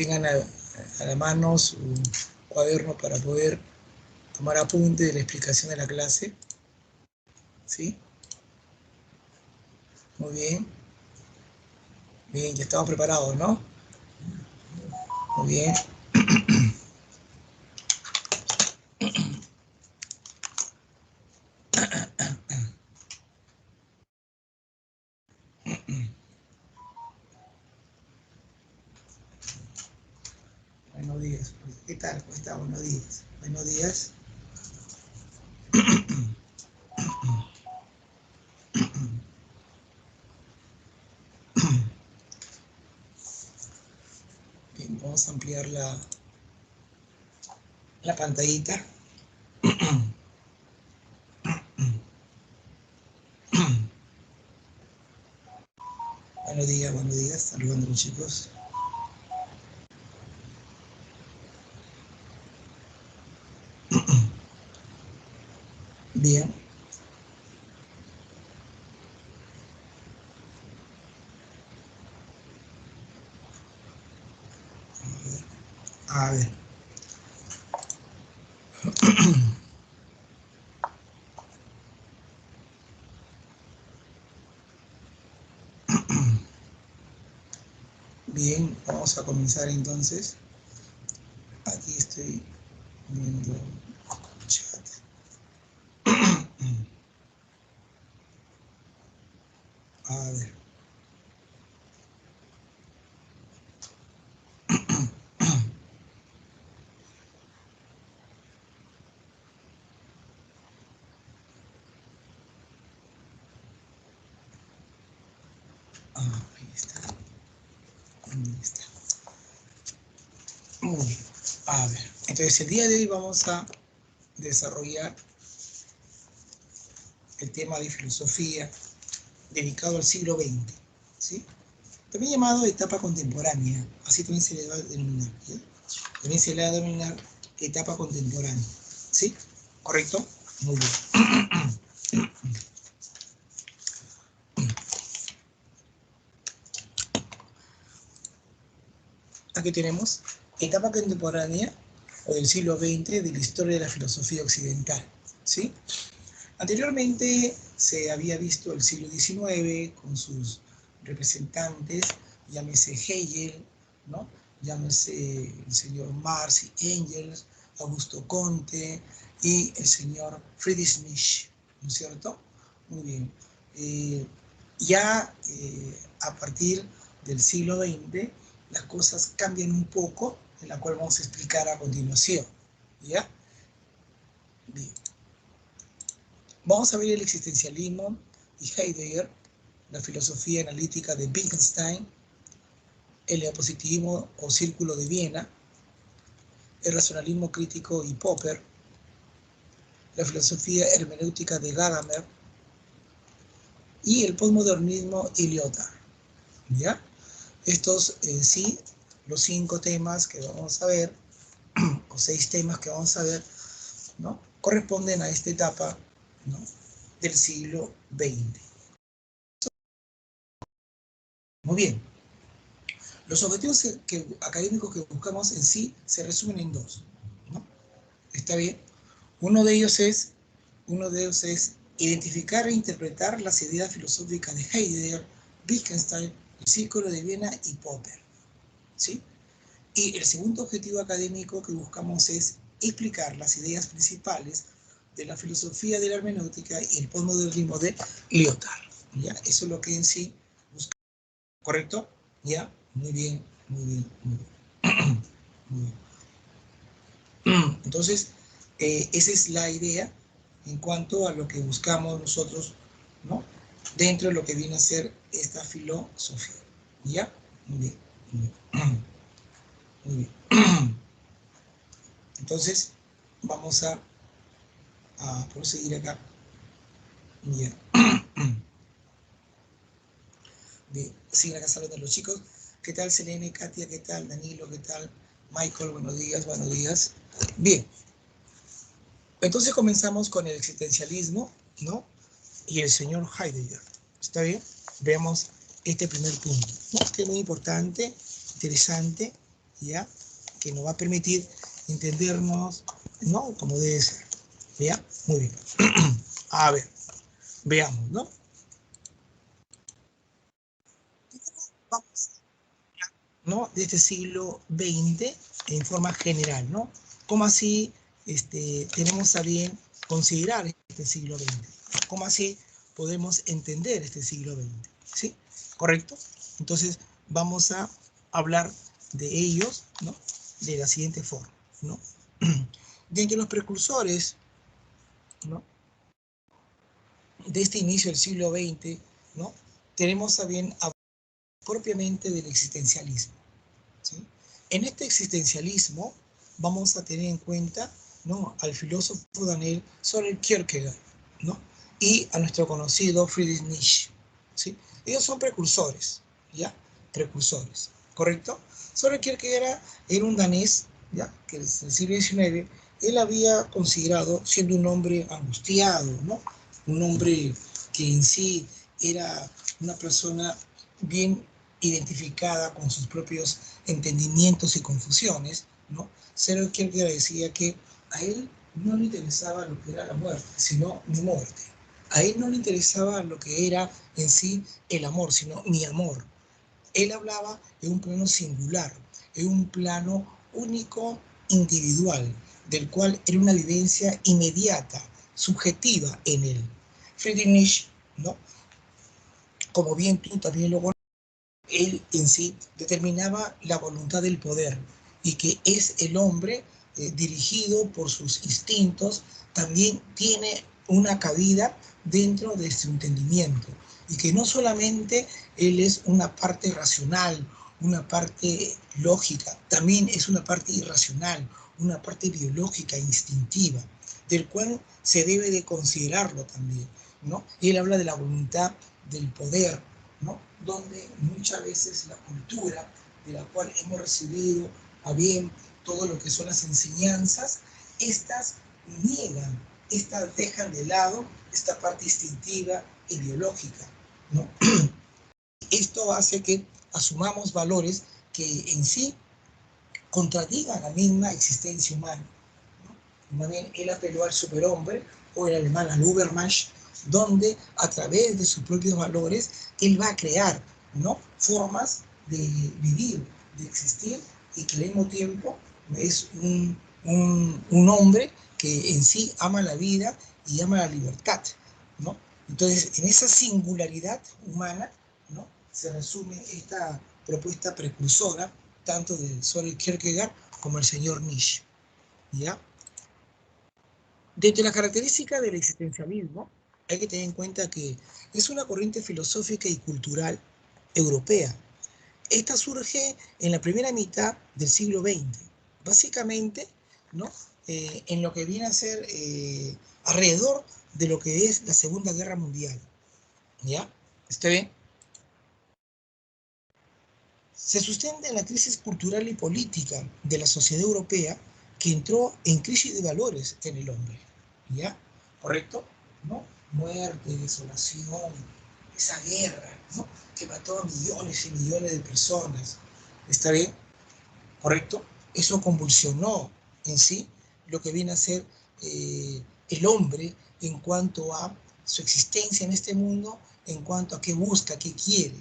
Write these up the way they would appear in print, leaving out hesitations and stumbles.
tengan a la mano su cuaderno para poder tomar apunte de la explicación de la clase. ¿Sí? Muy bien. Bien, ya estamos preparados, ¿no? Muy bien. Buenos días. ¿Qué tal? ¿Cómo está? Buenos días. Buenos días. Bien, vamos a ampliar la pantallita. Buenos días. Saludando a los chicos. Bien. A ver. Bien, vamos a comenzar entonces. Aquí estoy viendo el chat. A ver. Ahí está. ¿Dónde está? Muy bien. A ver. Entonces, el día de hoy vamos a desarrollar el tema de filosofía dedicado al siglo XX, ¿sí? También llamado etapa contemporánea, así también se le va a denominar, ¿sí? También se le va a denominar etapa contemporánea, ¿sí? ¿Correcto? Muy bien. Aquí tenemos etapa contemporánea o del siglo XX de la historia de la filosofía occidental, ¿sí? Anteriormente se había visto el siglo XIX con sus representantes, llámese Hegel, ¿no? Llámese el señor Marx y Engels, Augusto Comte y el señor Friedrich Nietzsche, ¿no es cierto? Muy bien. A partir del siglo XX las cosas cambian un poco, en la cual vamos a explicar a continuación, ¿ya? Bien. Vamos a ver el existencialismo y Heidegger, la filosofía analítica de Wittgenstein, el neopositivismo o círculo de Viena, el racionalismo crítico y Popper, la filosofía hermenéutica de Gadamer y el postmodernismo y Lyotard. ¿Ya? Estos en sí, los 5 temas que vamos a ver, o 6 temas que vamos a ver, ¿no? Corresponden a esta etapa, ¿no? Del siglo XX. Muy bien. Los objetivos académicos que buscamos en sí se resumen en 2, ¿no? ¿Está bien? Uno de ellos es identificar e interpretar las ideas filosóficas de Heidegger, Wittgenstein, el Círculo de Viena y Popper, ¿sí? Y el segundo objetivo académico que buscamos es explicar las ideas principales de la filosofía de la hermenéutica y el postmodernismo de Lyotard, ¿ya? Eso es lo que en sí buscamos, ¿correcto? ¿Ya? Muy bien, muy bien, muy bien. Muy bien. Entonces, esa es la idea en cuanto a lo que buscamos nosotros, ¿no? Dentro de lo que viene a ser esta filosofía. ¿Ya? Muy bien, muy bien. Muy bien. Entonces, vamos a proseguir acá. Bien. Bien, siguen acá saludando a los chicos. ¿Qué tal, Selene, Katia? ¿Qué tal, Danilo? ¿Qué tal, Michael? Buenos días, buenos días. Bien. Entonces comenzamos con el existencialismo, ¿no? Y el señor Heidegger. ¿Está bien? Veamos este primer punto, ¿no? Que es muy importante, interesante, ¿ya? Que nos va a permitir entendernos, ¿no? Como debe ser, ¿ya? Muy bien. A ver, veamos, ¿no? Vamos, ¿no? De este siglo XX en forma general, ¿no? ¿Cómo así tenemos a bien considerar este siglo XX? ¿Cómo así podemos entender este siglo XX? ¿Sí? ¿Correcto? Entonces vamos a hablar de ellos, ¿no? De la siguiente forma, ¿no? De entre los precursores, ¿no? De este inicio del siglo XX, ¿no? Tenemos a bien hablar propiamente del existencialismo, ¿sí? En este existencialismo vamos a tener en cuenta, ¿no? Al filósofo Daniel Soren Kierkegaard, ¿no? Y a nuestro conocido Friedrich Nietzsche, ¿sí? Ellos son precursores, ¿ya? Precursores, ¿correcto? Soren Kierkegaard era un danés, ¿ya? Que en el siglo XIX él había considerado, siendo un hombre angustiado, ¿no? Un hombre que en sí era una persona bien identificada con sus propios entendimientos y confusiones, ¿no? Soren Kierkegaard decía que a él no le interesaba lo que era la muerte, sino mi muerte. A él no le interesaba lo que era en sí el amor, sino mi amor. Él hablaba en un plano singular, en un plano único, individual, del cual era una vivencia inmediata, subjetiva en él. Friedrich Nietzsche, ¿no? Como bien tú también lo conoces, él en sí determinaba la voluntad del poder y que es el hombre dirigido por sus instintos, también tiene una cabida dentro de su entendimiento y que no solamente él es una parte racional, una parte lógica, también es una parte irracional, una parte biológica, instintiva, del cual se debe de considerarlo también, ¿no? Y él habla de la voluntad del poder, ¿no? Donde muchas veces la cultura de la cual hemos recibido a bien todo lo que son las enseñanzas, estas niegan, estas dejan de lado esta parte instintiva y biológica, ¿no? Esto hace que asumamos valores que en sí contradigan la misma existencia humana, ¿no? Más bien, él apeló al superhombre, o el alemán al Übermensch, donde a través de sus propios valores, él va a crear, ¿no? Formas de vivir, de existir, y que al mismo tiempo es un hombre que en sí ama la vida y ama la libertad, ¿no? Entonces, en esa singularidad humana, ¿no? Se resume esta propuesta precursora, tanto de Soren Kierkegaard como el señor Nietzsche, ¿ya? Dentro de las características del existencialismo, hay que tener en cuenta que es una corriente filosófica y cultural europea. Esta surge en la primera mitad del siglo XX, básicamente, ¿no? En lo que viene a ser alrededor de lo que es la Segunda Guerra Mundial, ¿ya? ¿Está bien? Se sustenta en la crisis cultural y política de la sociedad europea que entró en crisis de valores en el hombre, ¿ya? ¿Correcto? ¿No? Muerte, desolación, esa guerra, ¿no? Que mató a millones y millones de personas. ¿Está bien? ¿Correcto? Eso convulsionó en sí lo que viene a ser el hombre en cuanto a su existencia en este mundo, en cuanto a qué busca, qué quiere,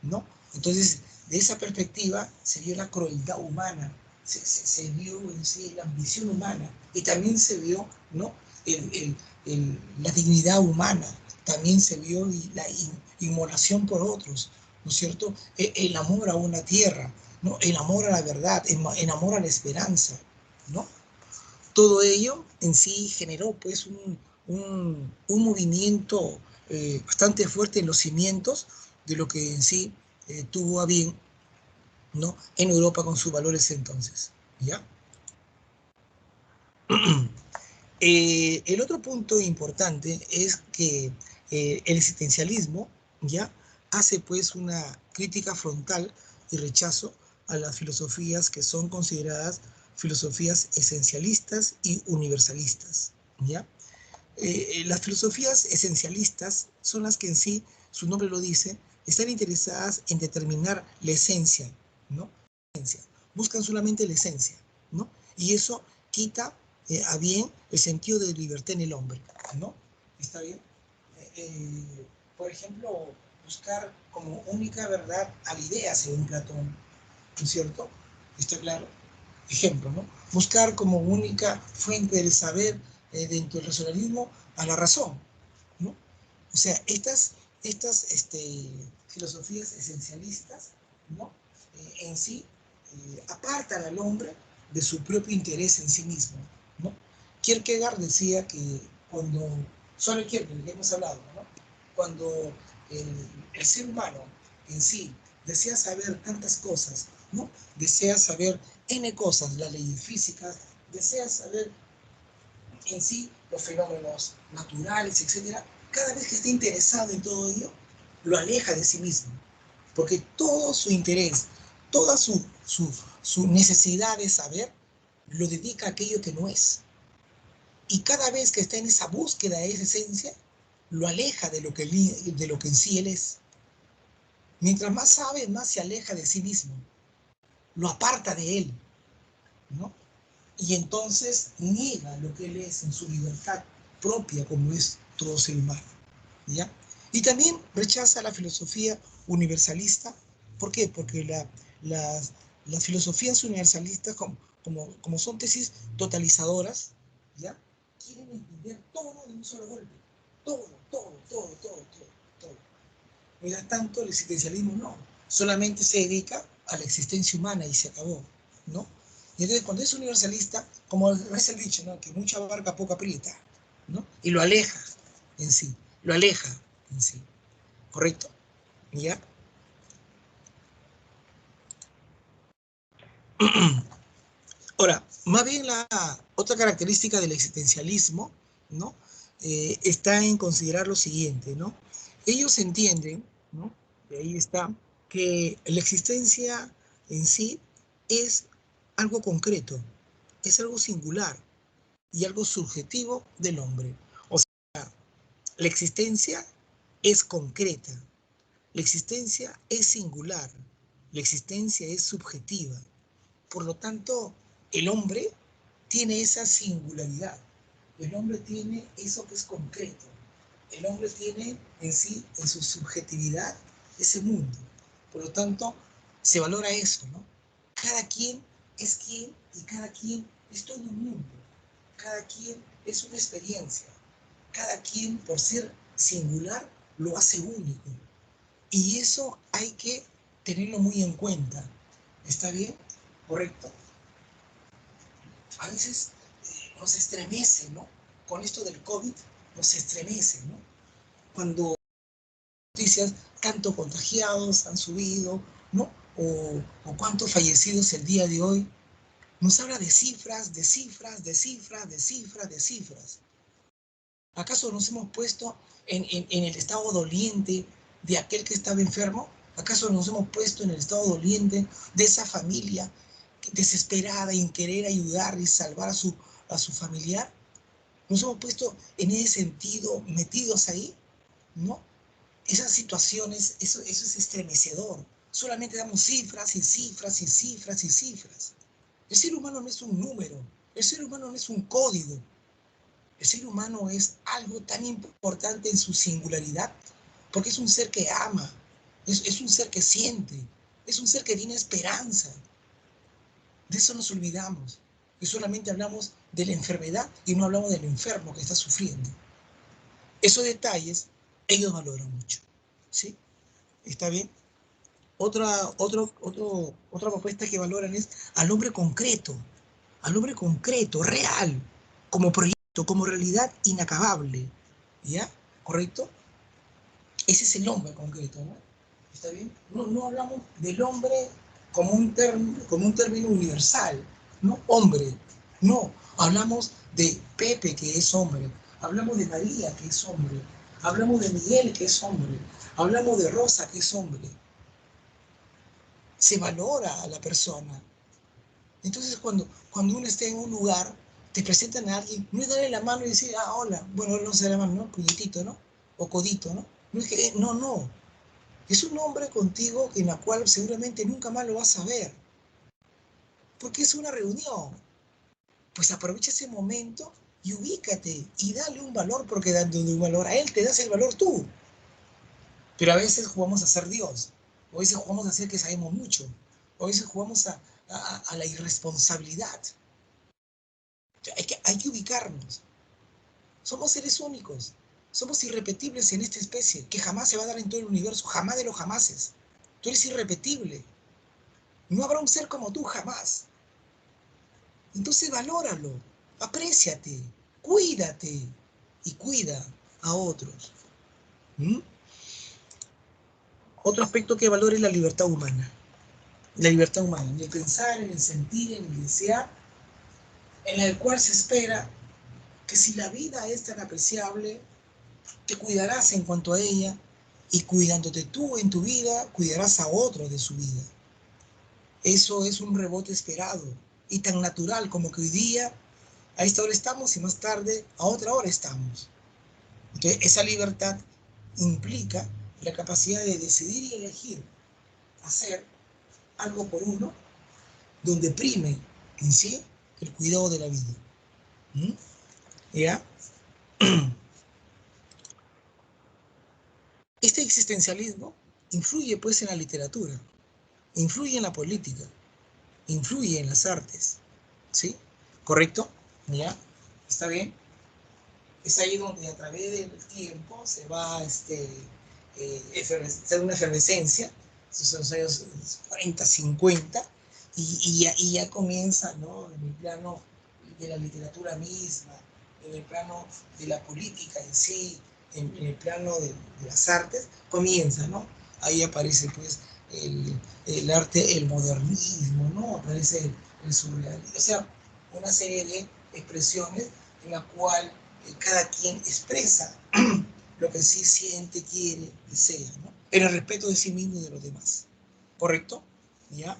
¿no? Entonces, de esa perspectiva se vio la crueldad humana, se vio en sí la ambición humana y también se vio, ¿no? La dignidad humana, también se vio la inmolación por otros, ¿no es cierto? El amor a una tierra, ¿no? El amor a la verdad, el amor a la esperanza, ¿no? Todo ello en sí generó pues un movimiento bastante fuerte en los cimientos de lo que en sí tuvo a bien, ¿no? En Europa con sus valores entonces, ¿ya? El otro punto importante es que el existencialismo ya hace pues una crítica frontal y rechazo a las filosofías que son consideradas filosofías esencialistas y universalistas, ¿ya? Las filosofías esencialistas son las que en sí, su nombre lo dice, están interesadas en determinar la esencia, ¿no? buscan solamente la esencia, ¿no? Y eso quita a bien el sentido de libertad en el hombre, ¿no? ¿Está bien? Por ejemplo, buscar como única verdad a la idea, según Platón, ¿no es cierto? ¿Está claro? Ejemplo, ¿no? Buscar como única fuente del saber dentro del racionalismo a la razón, ¿no? O sea, estas filosofías esencialistas, ¿no? En sí apartan al hombre de su propio interés en sí mismo, ¿no? Kierkegaard decía que cuando, solo Kierkegaard, que hemos hablado, ¿no? Cuando el ser humano en sí desea saber tantas cosas, ¿no? Desea saber N cosas, las leyes físicas, desea saber en sí los fenómenos naturales, etcétera, cada vez que esté interesado en todo ello, lo aleja de sí mismo, porque todo su interés, toda su necesidad de saber, lo dedica a aquello que no es. Y cada vez que está en esa búsqueda de esa esencia, lo aleja de lo que en sí él es. Mientras más sabe, más se aleja de sí mismo, lo aparta de él, ¿no? Y entonces niega lo que él es en su libertad propia, como es todo ser humano, ¿ya? Y también rechaza la filosofía universalista. ¿Por qué? Porque las filosofías universalistas, como son tesis totalizadoras, ¿ya? Quieren entender todo de un solo golpe. Todo, todo, todo, todo, todo, todo. Mientras tanto, el existencialismo no. Solamente se dedica a la existencia humana y se acabó, ¿no? Y entonces, cuando es universalista, como es el dicho, ¿no? Que mucha barca, poca aprieta, ¿no? Y lo aleja en sí, lo aleja en sí, ¿correcto? ¿Ya? Ahora, más bien la otra característica del existencialismo, ¿no? Está en considerar lo siguiente, ¿no? Ellos entienden, ¿no? Y ahí está, que la existencia en sí es algo concreto, es algo singular y algo subjetivo del hombre. O sea, la existencia es concreta, la existencia es singular, la existencia es subjetiva. Por lo tanto, el hombre tiene esa singularidad, el hombre tiene eso que es concreto, el hombre tiene en sí, en su subjetividad, ese mundo. Por lo tanto, se valora eso, ¿no? Cada quien es quien y cada quien es todo un mundo. Cada quien es una experiencia. Cada quien, por ser singular, lo hace único. Y eso hay que tenerlo muy en cuenta. ¿Está bien? ¿Correcto? A veces nos estremece, ¿no? Con esto del COVID, nos estremece, ¿no? Cuando noticias, tanto contagiados han subido, ¿no? O cuántos fallecidos el día de hoy, nos habla de cifras, de cifras, de cifras, de cifras, de cifras. ¿Acaso nos hemos puesto en el estado doliente de aquel que estaba enfermo? ¿Acaso nos hemos puesto en el estado doliente de esa familia desesperada en querer ayudar y salvar a su familiar? ¿Nos hemos puesto en ese sentido metidos ahí? ¿No? Esas situaciones, eso es estremecedor. Solamente damos cifras y cifras y cifras y cifras. El ser humano no es un número, el ser humano no es un código. El ser humano es algo tan importante en su singularidad, porque es un ser que ama, es un ser que siente, es un ser que tiene esperanza. De eso nos olvidamos. Y solamente hablamos de la enfermedad y no hablamos del enfermo que está sufriendo. Esos detalles ellos valoran mucho. ¿Sí? ¿Está bien? Otra propuesta que valoran es al hombre concreto, real, como proyecto, como realidad inacabable. ¿Ya? ¿Correcto? Ese es el hombre concreto, ¿no? ¿Está bien? No hablamos del hombre como un término universal, ¿no? Hombre. No, hablamos de Pepe, que es hombre. Hablamos de María, que es hombre. Hablamos de Miguel, que es hombre. Hablamos de Rosa, que es hombre. Se valora a la persona. Entonces, cuando uno está en un lugar, te presentan a alguien, no es darle la mano y decir, ah, hola, bueno, no se la mano, ¿no? Puñetito, ¿no? O codito, ¿no? No es que, no. Es un hombre contigo en la cual seguramente nunca más lo vas a ver. porque es una reunión. Pues aprovecha ese momento y ubícate y dale un valor, porque dándole un valor a él, te das el valor tú. Pero a veces jugamos a ser Dios, o a veces jugamos a ser que sabemos mucho, o a veces jugamos a la irresponsabilidad. Hay que ubicarnos. Somos seres únicos, somos irrepetibles en esta especie, que jamás se va a dar en todo el universo, jamás de los jamases. Tú eres irrepetible. No habrá un ser como tú jamás. Entonces valóralo, apréciate, cuídate y cuida a otros. ¿Mm? Otro aspecto que valore es la libertad humana. La libertad humana, en el pensar, en el sentir, en el desear, en el cual se espera que si la vida es tan apreciable, te cuidarás en cuanto a ella, y cuidándote tú en tu vida, cuidarás a otro de su vida. Eso es un rebote esperado y tan natural como que hoy día a esta hora estamos y más tarde a otra hora estamos. Entonces esa libertad implica la capacidad de decidir y elegir hacer algo por uno donde prime en sí el cuidado de la vida. ¿Mm? ¿Ya? Este existencialismo influye pues en la literatura, influye en la política, influye en las artes, ¿sí? ¿Correcto? ¿Ya? ¿Está bien? Es ahí donde a través del tiempo se va hacer una efervescencia, esos son los años 40, 50, y ya comienza, ¿no? En el plano de la literatura misma, en el plano de la política en sí, en el plano de las artes, comienza, ¿no? Ahí aparece pues el arte, el modernismo, ¿no? Aparece el surrealismo, o sea, una serie de expresiones en la cual cada quien expresa lo que sí siente, quiere, desea, ¿no? En el respeto de sí mismo y de los demás. ¿Correcto? ¿Ya?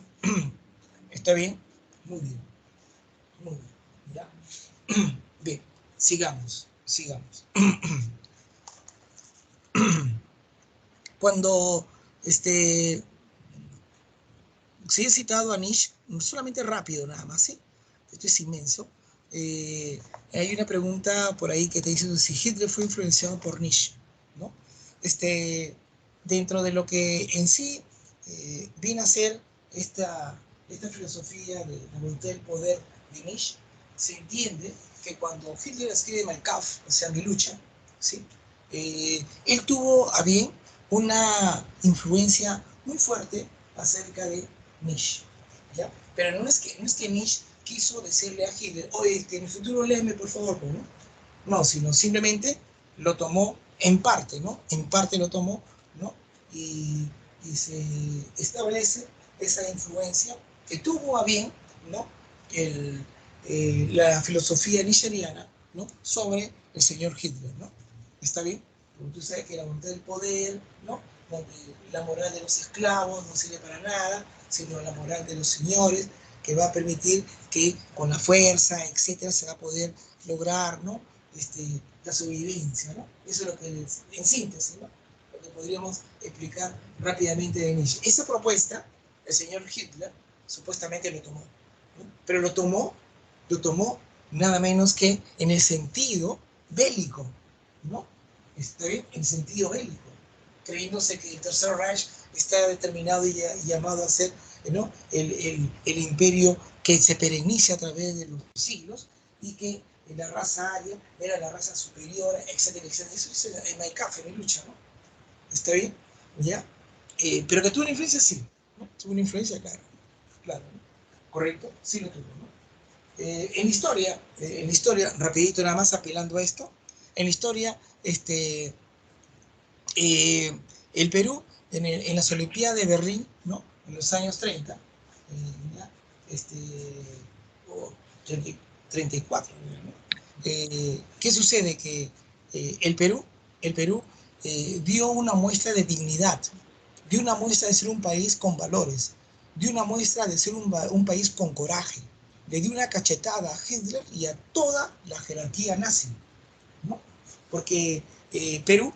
¿Está bien? Muy bien. Muy bien. ¿Ya? Bien, sigamos, sigamos. Cuando si he citado a Nietzsche, solamente rápido nada más, ¿sí? Esto es inmenso. Hay una pregunta por ahí que te dice si Hitler fue influenciado por Nietzsche, ¿no? Dentro de lo que en sí viene a ser esta filosofía de la voluntad del poder de Nietzsche, se entiende que cuando Hitler escribe Mein Kampf, o sea, Mi lucha, ¿sí? Él tuvo a bien una influencia muy fuerte acerca de Nietzsche, ¿ya? Pero no es que Nietzsche quiso decirle a Hitler, oye, que en el futuro léeme por favor, ¿no? No, sino simplemente lo tomó en parte, ¿no? En parte lo tomó, ¿no? Y, y se establece esa influencia que tuvo a bien, ¿no? La filosofía nietzscheana, ¿no? Sobre el señor Hitler, ¿no? ¿Está bien? Porque tú sabes que la voluntad del poder, ¿no? Donde la moral de los esclavos no sirve para nada, sino la moral de los señores, que va a permitir que con la fuerza, etcétera, se va a poder lograr, ¿no? La sobrevivencia, ¿no? Eso es lo que es, en síntesis, ¿no? Lo que podríamos explicar rápidamente de Nietzsche. Esa propuesta, el señor Hitler supuestamente lo tomó, ¿no? Pero lo tomó nada menos que en el sentido bélico, ¿no? ¿Está bien? En sentido bélico, creyéndose que el Tercer Reich está determinado y llamado a ser, ¿no? el imperio que se perenice a través de los siglos y que la raza aria era la raza superior, etcétera, etcétera. Eso es el Mein Kampf, en mi lucha, ¿no? ¿Está bien? ¿Ya? Pero que tuvo una influencia, sí, ¿no? Tuvo una influencia, claro, claro, ¿no? ¿Correcto? Sí lo tuvo, ¿no? En la historia, rapidito nada más apelando a esto, en la historia, eh, el Perú en las Olimpiadas de Berlín, ¿no? En los años 30, ¿ya? este, oh, 34, ¿no? ¿Qué sucede? Que el Perú dio una muestra de dignidad, dio una muestra de ser un país con valores, dio una muestra de ser un país con coraje, le dio una cachetada a Hitler y a toda la jerarquía nazi, ¿no? Porque Perú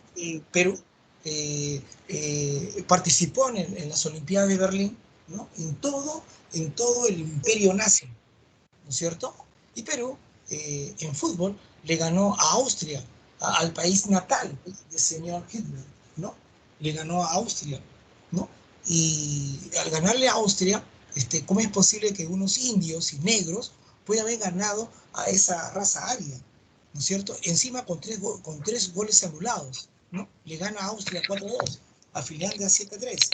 participó en las Olimpiadas de Berlín, ¿no? En todo el imperio nazi, ¿no es cierto? Y Perú, en fútbol, le ganó a Austria, al país natal del señor Hitler, ¿no? Le ganó a Austria, ¿no? Y al ganarle a Austria, ¿cómo es posible que unos indios y negros puedan haber ganado a esa raza aria? ¿No es cierto? Encima con tres goles anulados, ¿no? Le gana a Austria 4-2, a Finlandia 7-3,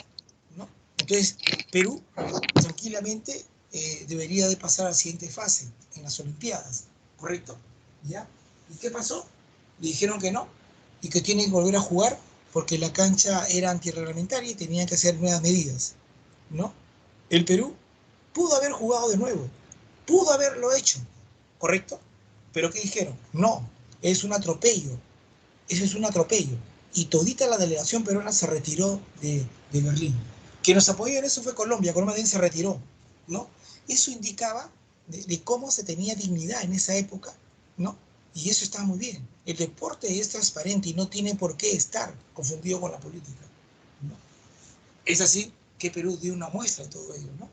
¿no? Entonces, Perú tranquilamente debería de pasar a la siguiente fase en las Olimpiadas, ¿correcto? ¿Ya? ¿Y qué pasó? Le dijeron que no y que tienen que volver a jugar porque la cancha era antirreglamentaria y tenían que hacer nuevas medidas, ¿no? El Perú pudo haber jugado de nuevo, pudo haberlo hecho, ¿correcto? Pero ¿qué dijeron? No, es un atropello, eso es un atropello. Y todita la delegación peruana se retiró de Berlín. Quien nos apoyó en eso fue Colombia. Colombia también se retiró, ¿no? Eso indicaba de cómo se tenía dignidad en esa época, ¿no? Y eso está muy bien. El deporte es transparente y no tiene por qué estar confundido con la política, ¿no? Es así que Perú dio una muestra de todo ello, ¿no?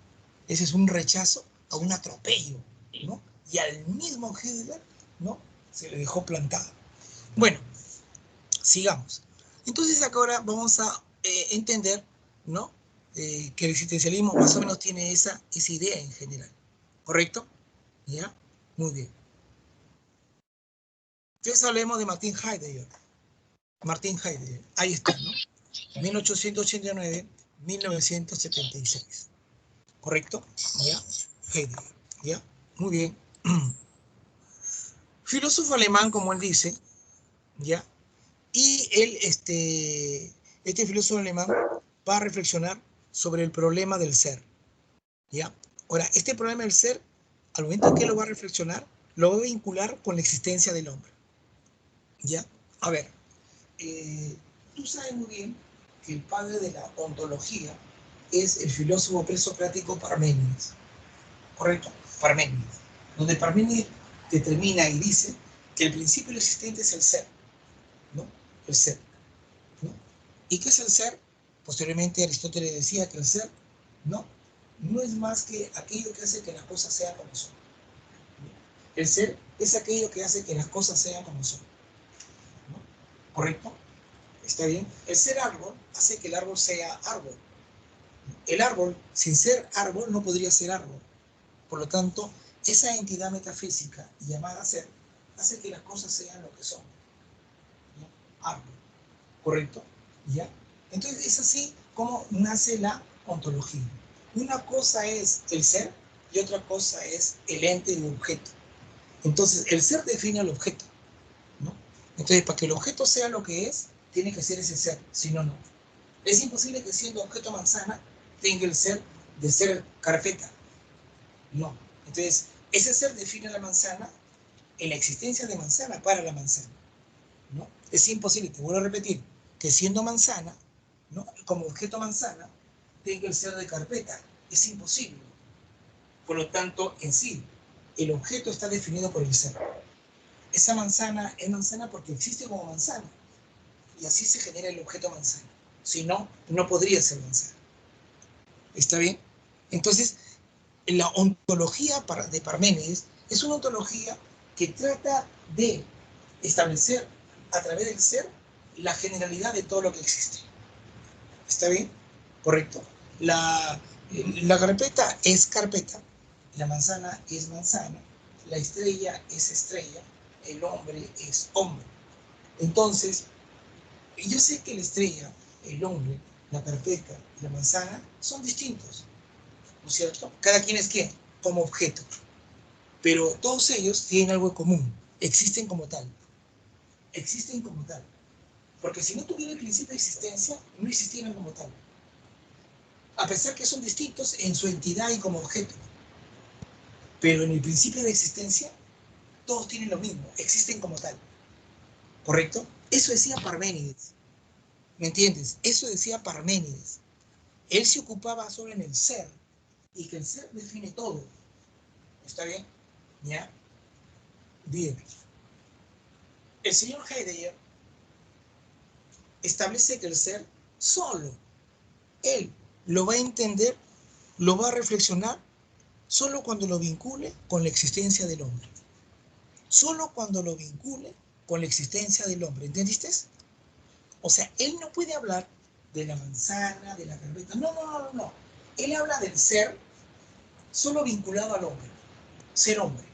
Ese es un rechazo a un atropello, ¿no? Y al mismo Hitler, ¿no? Se le dejó plantado. Bueno, sigamos. Entonces acá ahora vamos a entender, ¿no? Que el existencialismo más o menos tiene esa idea en general. ¿Correcto? ¿Ya? Muy bien. Entonces hablemos de Martin Heidegger. Martin Heidegger, ahí está, ¿no? 1889-1976. ¿Correcto? ¿Ya? Heidegger, ¿ya? Muy bien. Filósofo alemán, como él dice, ¿ya? Y él, este filósofo alemán va a reflexionar sobre el problema del ser, ¿ya? Ahora, este problema del ser, al momento que lo va a reflexionar, lo va a vincular con la existencia del hombre, ¿ya? A ver, tú sabes muy bien que el padre de la ontología es el filósofo presocrático Parménides, ¿correcto? Parménides, donde Parménides determina y dice que el principio existente es el ser, ¿no? El ser, ¿no? ¿Y qué es el ser? Posteriormente Aristóteles decía que el ser, ¿no? No es más que aquello que hace que las cosas sean como son. El ser es aquello que hace que las cosas sean como son, ¿no? ¿Correcto? ¿Está bien? El ser árbol hace que el árbol sea árbol. El árbol, sin ser árbol, no podría ser árbol. Por lo tanto, esa entidad metafísica llamada ser hace que las cosas sean lo que son, ¿no? Árbol. ¿Correcto? ¿Ya? Entonces es así como nace la ontología. Una cosa es el ser y otra cosa es el ente y el objeto. Entonces el ser define al objeto, ¿no? Entonces para que el objeto sea lo que es, tiene que ser ese ser, si no, no. Es imposible que siendo objeto manzana tenga el ser de ser carpeta. No. Entonces ese ser define la manzana en la existencia de manzana para la manzana, ¿no? Es imposible, te vuelvo a repetir, que siendo manzana, ¿no? Como objeto manzana, tenga el ser de carpeta. Es imposible. Por lo tanto, en sí, el objeto está definido por el ser. Esa manzana es manzana porque existe como manzana. Y así se genera el objeto manzana. Si no, no podría ser manzana. ¿Está bien? Entonces, la ontología de Parménides es una ontología que trata de establecer a través del ser la generalidad de todo lo que existe. ¿Está bien? ¿Correcto? La carpeta es carpeta, la manzana es manzana, la estrella es estrella, el hombre es hombre. Entonces, yo sé que la estrella, el hombre, la carpeta y la manzana son distintos, ¿no es cierto? Cada quien es quién, como objeto. Pero todos ellos tienen algo en común, existen como tal. Existen como tal. Porque si no tuviera el principio de existencia, no existieran como tal. A pesar que son distintos en su entidad y como objeto. Pero en el principio de existencia, todos tienen lo mismo, existen como tal. ¿Correcto? Eso decía Parménides. ¿Me entiendes? Eso decía Parménides. Él se ocupaba solo en el ser y que el ser define todo. ¿Está bien? ¿Ya? Bien. El señor Heidegger establece que el ser solo él lo va a entender, lo va a reflexionar solo cuando lo vincule con la existencia del hombre. Solo cuando lo vincule con la existencia del hombre. ¿Entendiste? O sea, él no puede hablar de la manzana, de la carpeta. No. Él habla del ser solo vinculado al hombre. Ser hombre.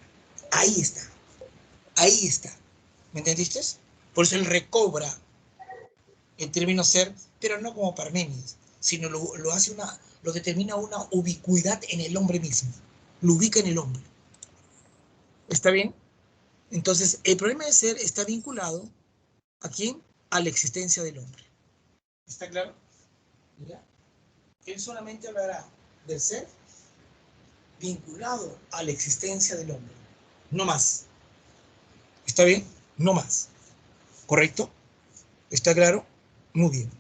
Ahí está. Ahí está. ¿Me entendiste? Por eso él recobra el término ser, pero no como Parménides, sino lo determina una ubicuidad en el hombre mismo. Lo ubica en el hombre. ¿Está bien? Entonces, el problema de ser está vinculado ¿a quién? A la existencia del hombre. ¿Está claro? ¿Ya? Él solamente hablará del ser vinculado a la existencia del hombre. No más. ¿Está bien? No más. ¿Correcto? ¿Está claro? Muy bien.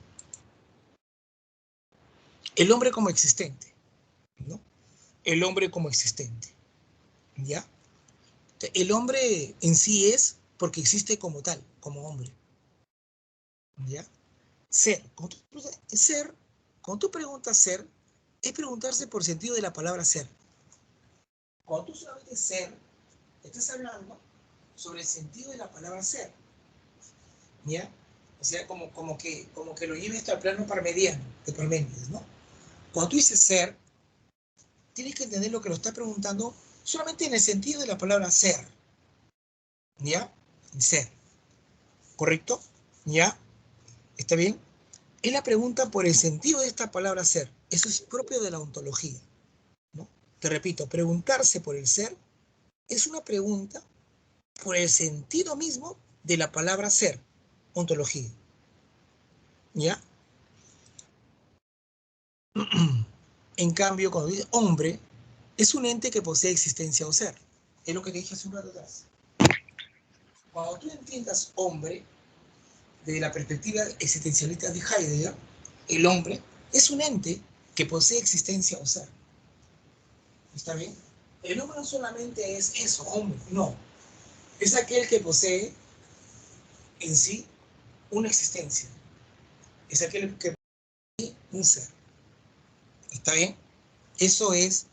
El hombre como existente, ¿no? El hombre como existente. ¿Ya? El hombre en sí es porque existe como tal, como hombre. ¿Ya? Ser. Cuando tú preguntas ser, es preguntarse por sentido de la palabra ser. Cuando tú solamente ser, estás hablando sobre el sentido de la palabra ser. ¿Ya? O sea, como que lo lleves hasta el plano parmeniano, de Parménides, ¿no? Cuando tú dices ser, tienes que entender lo que lo está preguntando solamente en el sentido de la palabra ser. ¿Ya? Ser. ¿Correcto? ¿Ya? ¿Está bien? Es la pregunta por el sentido de esta palabra ser. Eso es propio de la ontología, ¿no? Te repito, preguntarse por el ser es una pregunta por el sentido mismo de la palabra ser, ontología. ¿Ya? En cambio, cuando dice hombre, es un ente que posee existencia o ser. Es lo que te dije hace un rato atrás. Cuando tú entiendas hombre, desde la perspectiva existencialista de Heidegger, el hombre es un ente que posee existencia o ser. ¿Está bien? El hombre no solamente es eso, hombre, no. Es aquel que posee en sí una existencia. Es aquel que posee un ser. ¿Está bien? Eso es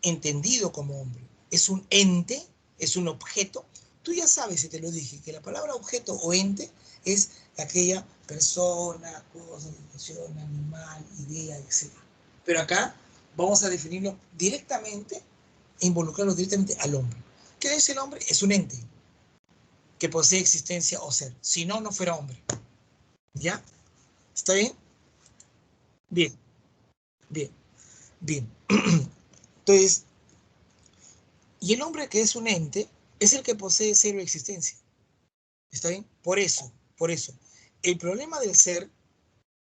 entendido como hombre. Es un ente, es un objeto. Tú ya sabes, si te lo dije, que la palabra objeto o ente es aquella persona, cosa, situación, animal, idea, etc. Pero acá vamos a definirlo directamente e involucrarlo directamente al hombre. ¿Qué es el hombre? Es un ente que posee existencia o ser. Si no, no fuera hombre. ¿Ya? ¿Está bien? Bien, bien, bien. Entonces, y el hombre que es un ente es el que posee cero existencia. ¿Está bien? Por eso. El problema del ser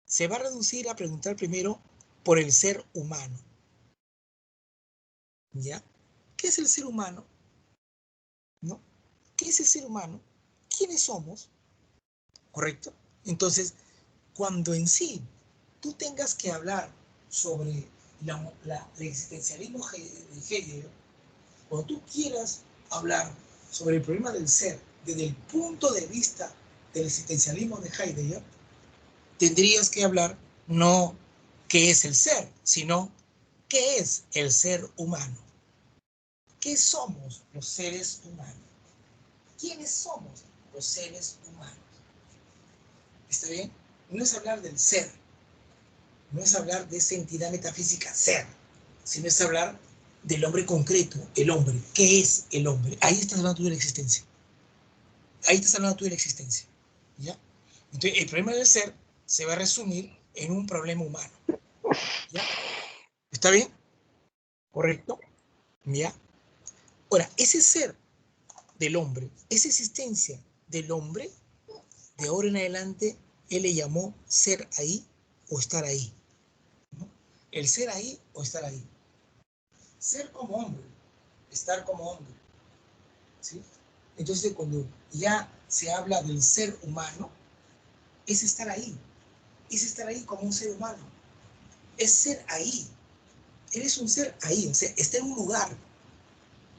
se va a reducir a preguntar primero por el ser humano. ¿Ya? ¿Qué es el ser humano? ¿No? ¿Qué es el ser humano? ¿Quiénes somos? ¿Correcto? Entonces, cuando en sí tú tengas que hablar sobre el existencialismo de Hegel, cuando tú quieras hablar sobre el problema del ser desde el punto de vista del existencialismo de Heidegger, tendrías que hablar no qué es el ser, sino qué es el ser humano. ¿Qué somos los seres humanos? ¿Quiénes somos los seres humanos? ¿Está bien? No es hablar del ser, no es hablar de esa entidad metafísica ser, sino es hablar del hombre concreto, el hombre. ¿Qué es el hombre? Ahí estás hablando tú de la existencia. Ahí estás hablando tú de la existencia. ¿Ya? Entonces, el problema del ser se va a resumir en un problema humano. ¿Ya? ¿Está bien? ¿Correcto? ¿Ya? Ahora, ese ser del hombre, esa existencia del hombre, de ahora en adelante, él le llamó ser ahí o estar ahí. ¿No? El ser ahí o estar ahí. Ser como hombre, estar como hombre. ¿Sí? Entonces, cuando ya se habla del ser humano, es estar ahí como un ser humano, es ser ahí, eres un ser ahí, o sea, está en un lugar,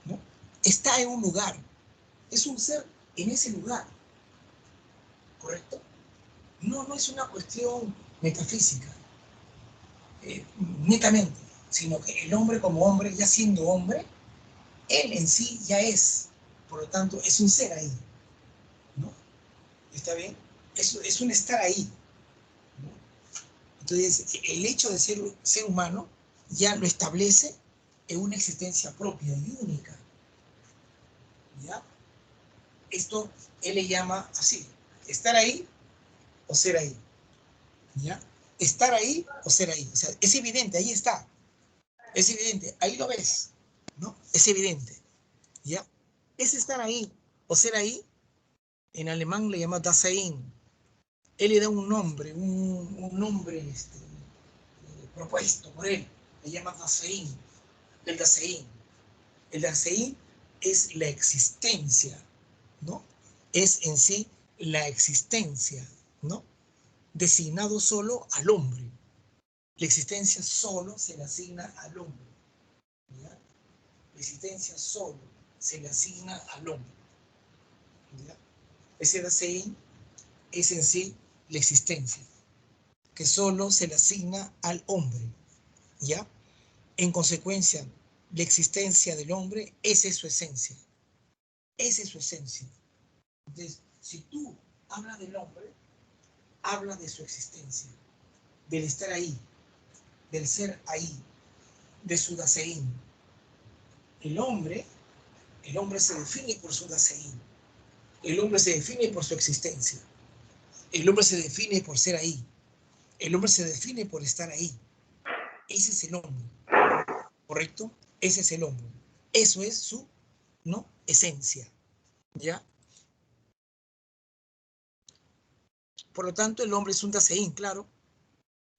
¿no? Está en un lugar, es un ser en ese lugar, ¿correcto? No es una cuestión metafísica, netamente. sino que el hombre como hombre, ya siendo hombre, él en sí ya es, por lo tanto, es un ser ahí, ¿no? ¿Está bien? Es un estar ahí, ¿no? Entonces, el hecho de ser humano ya lo establece en una existencia propia y única, ¿ya? Esto él le llama así, estar ahí o ser ahí, ¿ya? Estar ahí o ser ahí, o sea, es evidente, ahí está, es evidente, ahí lo ves, ¿no? Es evidente, ¿ya? Es estar ahí o ser ahí, en alemán le llama Dasein. Él le da un nombre propuesto por él, le llama Dasein, el Dasein. El Dasein es la existencia, ¿no? Es en sí la existencia, ¿no? Designado solo al hombre. La existencia solo se le asigna al hombre, ¿ya? La existencia solo se le asigna al hombre, ¿ya? Ese Dasein es en sí la existencia, que solo se le asigna al hombre, ¿ya? En consecuencia, la existencia del hombre, esa es su esencia. Esa es su esencia. Entonces, si tú hablas del hombre, habla de su existencia, del estar ahí, del ser ahí, de su dasein. El hombre, el hombre se define por su dasein. El hombre se define por su existencia. El hombre se define por ser ahí. El hombre se define por estar ahí. Ese es el hombre, ¿correcto? Ese es el hombre. Eso es su, ¿no? Esencia, ¿ya? Por lo tanto, el hombre es un dasein, claro.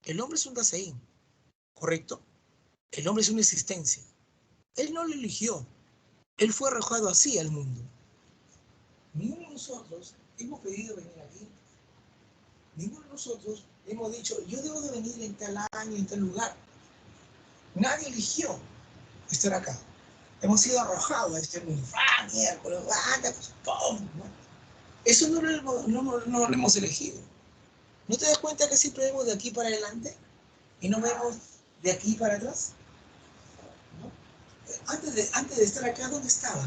El hombre es un dasein, ¿correcto? El hombre es una existencia. Él no lo eligió. Él fue arrojado así al mundo. Ninguno de nosotros hemos pedido venir aquí. Ninguno de nosotros hemos dicho, yo debo de venir en tal año, en tal lugar. Nadie eligió estar acá. Hemos sido arrojados a este mundo. ¡Ah, miércoles! ¡Ah, ¡pum! ¿No? Eso no lo hemos elegido. ¿No te das cuenta que siempre vemos de aquí para adelante y no vemos de aquí para atrás? ¿No? Antes de estar acá, ¿dónde estaba?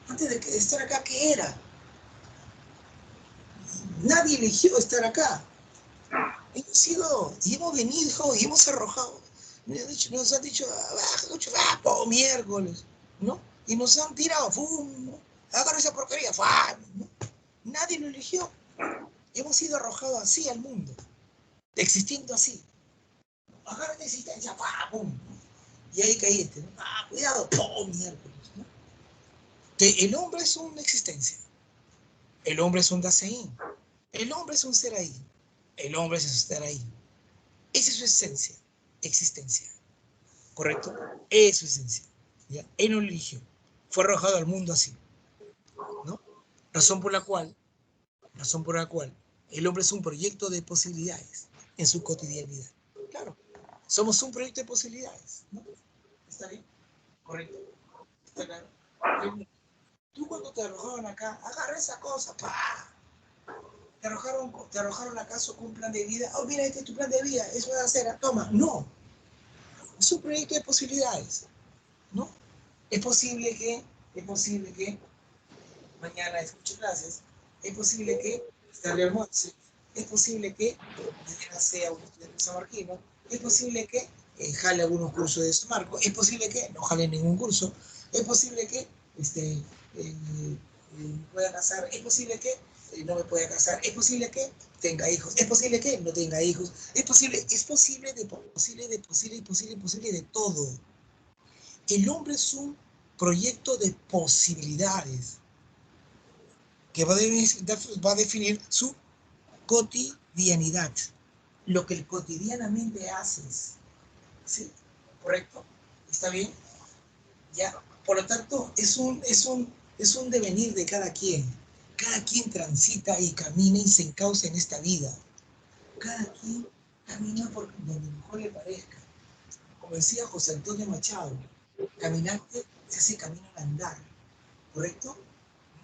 Antes de estar acá, ¿qué era? Nadie eligió estar acá. Hemos sido, y hemos venido, y hemos arrojado. Nos han dicho, oh, miércoles, ¿no? Y nos han tirado, ¡fum! ¿No? Agarra esa porquería, ¡fum! ¿No? Nadie lo eligió. Hemos sido arrojados así al mundo, existiendo así. Agarra esta existencia, ¡pum! Y ahí caíste, ¿no? Ah, cuidado, ¡pum! Miércoles, ¿no? Que el hombre es una existencia. El hombre es un dasein. El hombre es un ser ahí. El hombre es estar ahí. Esa es su esencia, existencia. ¿Correcto? Es su esencia. ¿Ya? Él no lo eligió. Fue arrojado al mundo así. ¿No? Razón por la cual, razón por la cual el hombre es un proyecto de posibilidades en su cotidianidad. Claro. Somos un proyecto de posibilidades. ¿No? ¿Está bien? Correcto. ¿Está claro? Tú cuando te arrojaron acá, agarra esa cosa, ¡pah! Te arrojaron acaso con un plan de vida. Oh, mira, este es tu plan de vida, eso es hacer, toma. No, es un proyecto de posibilidades, ¿no? Es posible que mañana escuche clases, es posible que tarde almuerce, es posible que mañana sea un estudiante samarquino, es posible que jale algunos cursos de Samarco, es posible que no jale ningún curso, es posible que me pueda casar, es posible que no me pueda casar, es posible que tenga hijos, es posible que no tenga hijos, es posible de todo. El hombre es un proyecto de posibilidades que va a definir su cotidianidad, lo que cotidianamente haces. ¿Sí? ¿Correcto? ¿Está bien? Ya. Por lo tanto, es un devenir de cada quien. Cada quien transita y camina y se encausa en esta vida. Cada quien camina por donde mejor le parezca. Como decía José Antonio Machado, caminante se hace camino al andar. ¿Correcto?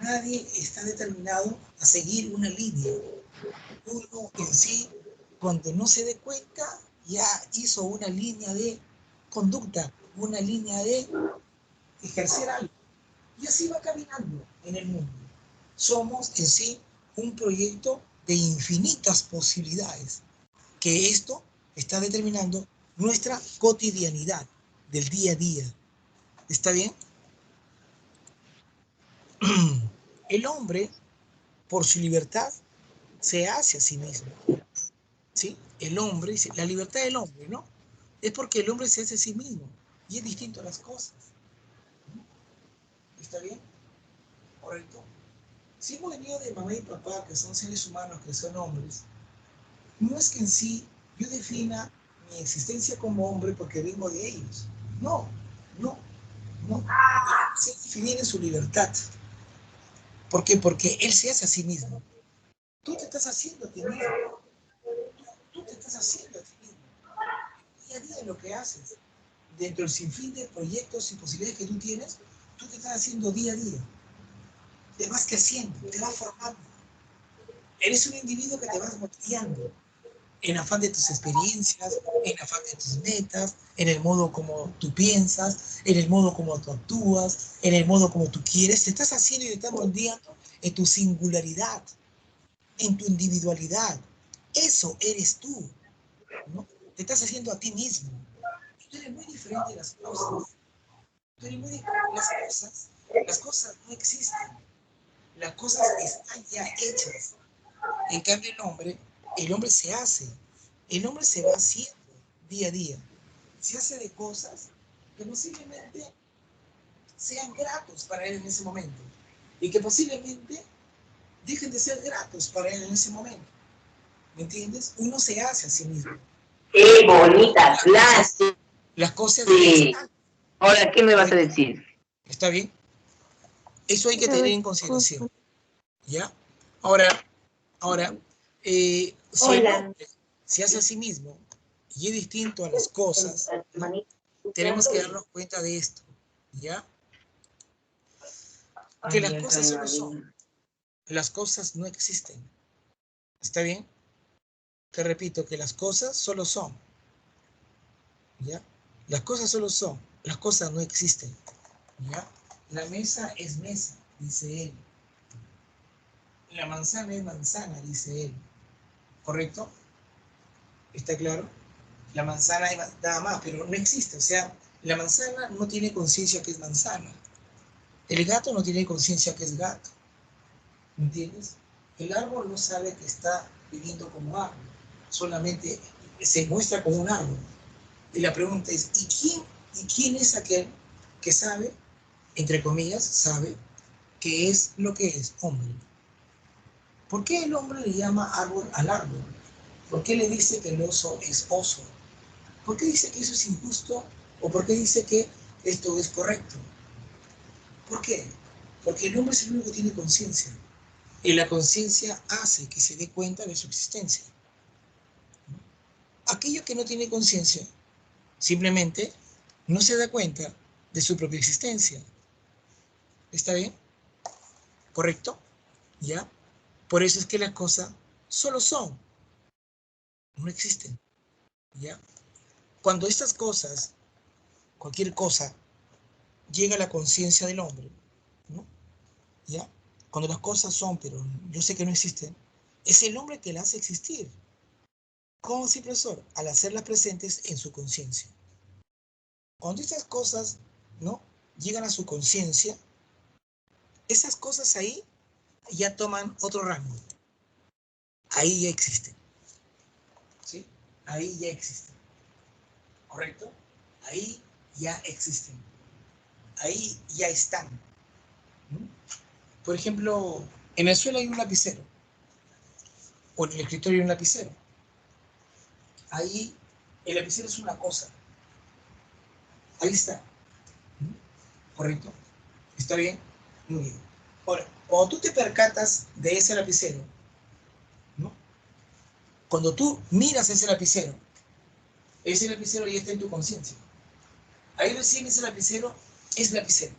Nadie está determinado a seguir una línea. Uno en sí, cuando no se dé cuenta, ya hizo una línea de conducta, una línea de ejercer algo. Y así va caminando en el mundo. Somos en sí un proyecto de infinitas posibilidades, que esto está determinando nuestra cotidianidad del día a día. ¿Está bien? El hombre, por su libertad, se hace a sí mismo. ¿Sí? El hombre, la libertad del hombre, ¿no? Es porque el hombre se hace a sí mismo y es distinto a las cosas. ¿Está bien? ¿Correcto? Si hemos venido de mamá y papá, que son seres humanos, que son hombres, no es que en sí yo defina mi existencia como hombre porque vengo de ellos. No, no, no. Se define su libertad. ¿Por qué? Porque él se hace a sí mismo. Tú te estás haciendo a ti mismo. Tú te estás haciendo a ti mismo. Día a día lo que haces. Dentro del sinfín de proyectos y posibilidades que tú tienes, tú te estás haciendo día a día. Te vas creciendo, te vas formando. Eres un individuo que te vas moldeando en afán de tus experiencias, en afán de tus metas, en el modo como tú piensas, en el modo como tú actúas, en el modo como tú quieres. Te estás haciendo y te estás moldeando en tu singularidad, en tu individualidad. Eso eres tú, ¿no? Te estás haciendo a ti mismo. Tú eres muy diferente de las cosas. Tú eres muy diferente. Las cosas no existen. Las cosas están ya hechas. En cambio, el hombre se hace. El hombre se va haciendo día a día. Se hace de cosas que posiblemente sean gratos para él en ese momento. Y que posiblemente dejen de ser gratos para él en ese momento. ¿Me entiendes? Uno se hace a sí mismo. ¡Qué bonita clase! Las cosas sí. están. Ahora, ¿qué me vas a decir? ¿Está bien? Eso hay que tener en consideración. ¿Ya? Ahora, si el hombre se hace a sí mismo y es distinto a las cosas, ¿no? Tenemos que darnos cuenta de esto, ¿ya? Que las cosas solo son. Las cosas no existen. ¿Está bien? Te repito que las cosas solo son. ¿Ya? Las cosas solo son. Las cosas no existen. ¿Ya? La mesa es mesa, dice él. La manzana es manzana, dice él. ¿Correcto? ¿Está claro? La manzana es nada más, pero no existe. O sea, la manzana no tiene conciencia que es manzana. El gato no tiene conciencia que es gato. ¿Me entiendes? El árbol no sabe que está viviendo como árbol. Solamente se muestra como un árbol. Y la pregunta es, ¿y quién es aquel que sabe, entre comillas, sabe qué es lo que es hombre? ¿Por qué el hombre le llama árbol al árbol? ¿Por qué le dice que el oso es oso? ¿Por qué dice que eso es injusto? ¿O por qué dice que esto es correcto? ¿Por qué? Porque el hombre es el único que tiene conciencia. Y la conciencia hace que se dé cuenta de su existencia. Aquello que no tiene conciencia simplemente no se da cuenta de su propia existencia. ¿Está bien? ¿Correcto? ¿Ya? Por eso es que las cosas solo son, no existen. ¿Ya? Cuando estas cosas, cualquier cosa, llega a la conciencia del hombre, ¿no? ¿Ya? Cuando las cosas son, pero yo sé que no existen, es el hombre que las hace existir. ¿Cómo se profesor? Al hacerlas presentes en su conciencia. Cuando estas cosas, ¿no? Llegan a su conciencia, esas cosas ahí ya toman otro rango. Ahí ya existen. ¿Sí? Ahí ya existen. ¿Correcto? Ahí ya existen. Ahí ya están. ¿Mm? Por ejemplo, en el suelo hay un lapicero. O en el escritorio hay un lapicero. Ahí el lapicero es una cosa. Ahí está. ¿Mm? ¿Correcto? ¿Está bien? Muy bien. Ahora, cuando tú te percatas de ese lapicero, ¿no? Cuando tú miras ese lapicero ya está en tu conciencia. Ahí recién ese lapicero es lapicero.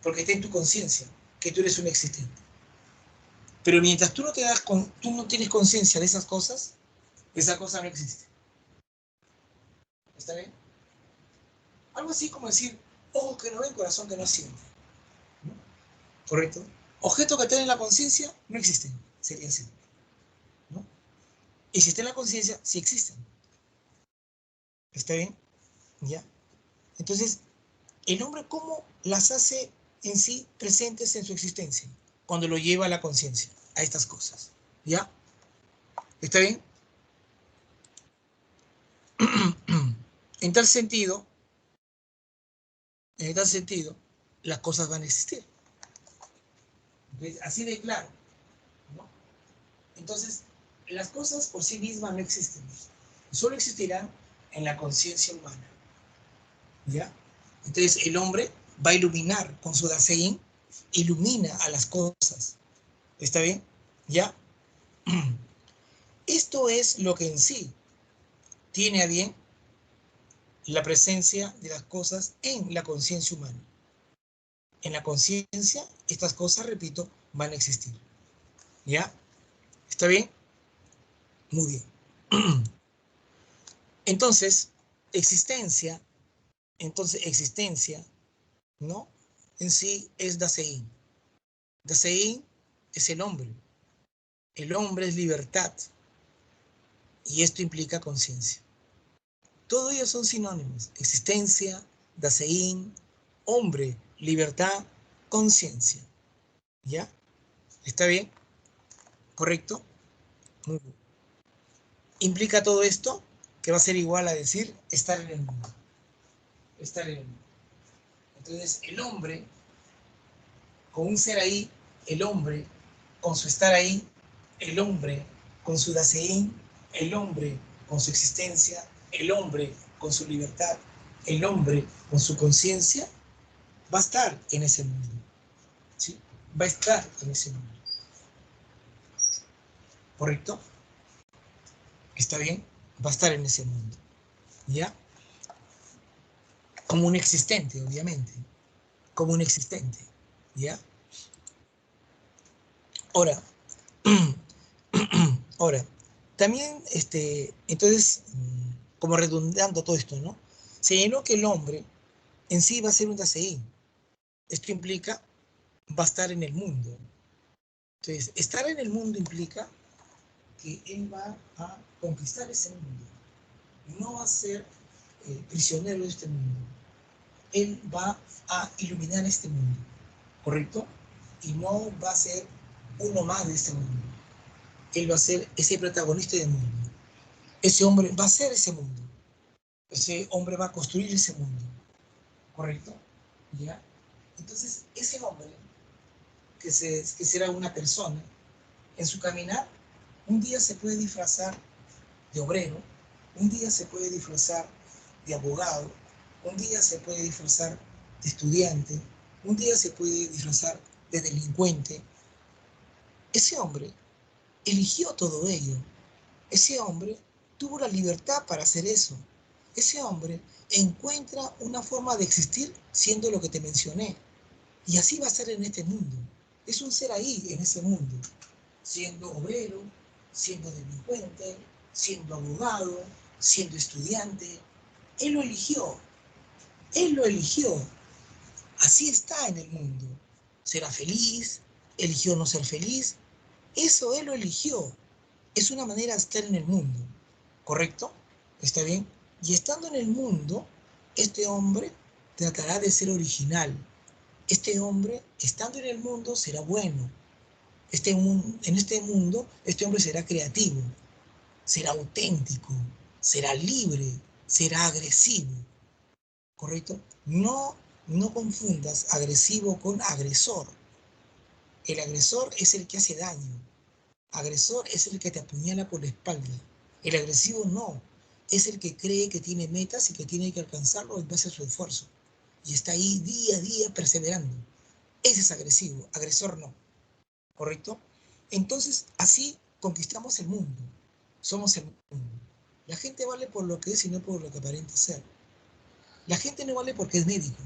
Porque está en tu conciencia, que tú eres un existente. Pero mientras tú no tienes conciencia de esas cosas, esa cosa no existe. ¿Está bien? Algo así como decir, ojo que no ven, corazón que no siente. ¿No? ¿Correcto? Objetos que tienen la conciencia no existen, sería así. ¿No? Y si está en la conciencia, sí existen. ¿Está bien? ¿Ya? Entonces, el hombre, ¿cómo las hace en sí presentes en su existencia? Cuando lo lleva a la conciencia, a estas cosas. ¿Ya? ¿Está bien? En tal sentido, las cosas van a existir. Entonces, así de claro, ¿no? Entonces, las cosas por sí mismas no existen. Solo existirán en la conciencia humana. ¿Ya? Entonces, el hombre va a iluminar con su Dasein, ilumina a las cosas. ¿Está bien? ¿Ya? Esto es lo que en sí tiene a bien la presencia de las cosas en la conciencia humana. En la conciencia, estas cosas, repito, van a existir. ¿Ya? ¿Está bien? Muy bien. Entonces, existencia, ¿no? En sí es Dasein. Dasein es el hombre. El hombre es libertad. Y esto implica conciencia. Todos ellos son sinónimos. Existencia, Dasein, hombre, libertad, conciencia. ¿Ya? ¿Está bien? ¿Correcto? Muy bien. ¿Implica todo esto? Que va a ser igual a decir estar en el mundo. Estar en el mundo. Entonces, el hombre, con un ser ahí, el hombre, con su estar ahí, el hombre, con su Dasein, el hombre, con su existencia, el hombre, con su libertad, el hombre, con su conciencia, va a estar en ese mundo. ¿Sí? Va a estar en ese mundo. ¿Correcto? ¿Está bien? Va a estar en ese mundo. ¿Ya? Como un existente, obviamente. Como un existente. ¿Ya? Ahora, ahora, también, entonces, como redundando todo esto, ¿no? Señaló que el hombre en sí va a ser un Dasein. Esto implica, va a estar en el mundo. Entonces, estar en el mundo implica que él va a conquistar ese mundo. No va a ser prisionero de este mundo. Él va a iluminar este mundo, ¿correcto? Y no va a ser uno más de este mundo. Él va a ser ese protagonista del mundo. Ese hombre va a ser ese mundo. Ese hombre va a construir ese mundo, ¿correcto? ¿Ya? Entonces, ese hombre, que será una persona, en su caminar, un día se puede disfrazar de obrero, un día se puede disfrazar de abogado, un día se puede disfrazar de estudiante, un día se puede disfrazar de delincuente. Ese hombre eligió todo ello. Ese hombre tuvo la libertad para hacer eso. Ese hombre encuentra una forma de existir siendo lo que te mencioné. Y así va a ser en este mundo. Es un ser ahí, en ese mundo. Siendo obrero, siendo delincuente, siendo abogado, siendo estudiante. Él lo eligió. Él lo eligió. Así está en el mundo. ¿Será feliz? ¿Eligió no ser feliz? Eso él lo eligió. Es una manera de estar en el mundo. ¿Correcto? ¿Está bien? Y estando en el mundo, este hombre tratará de ser original. Este hombre, estando en el mundo, será bueno. En este mundo, este hombre será creativo, será auténtico, será libre, será agresivo. ¿Correcto? No confundas agresivo con agresor. El agresor es el que hace daño. Agresor es el que te apuñala por la espalda. El agresivo no. Es el que cree que tiene metas y que tiene que alcanzarlo en base a su esfuerzo. Y está ahí día a día perseverando. Ese es agresivo. Agresor no. ¿Correcto? Entonces, así conquistamos el mundo. Somos el mundo. La gente vale por lo que es y no por lo que aparenta ser. La gente no vale porque es médico.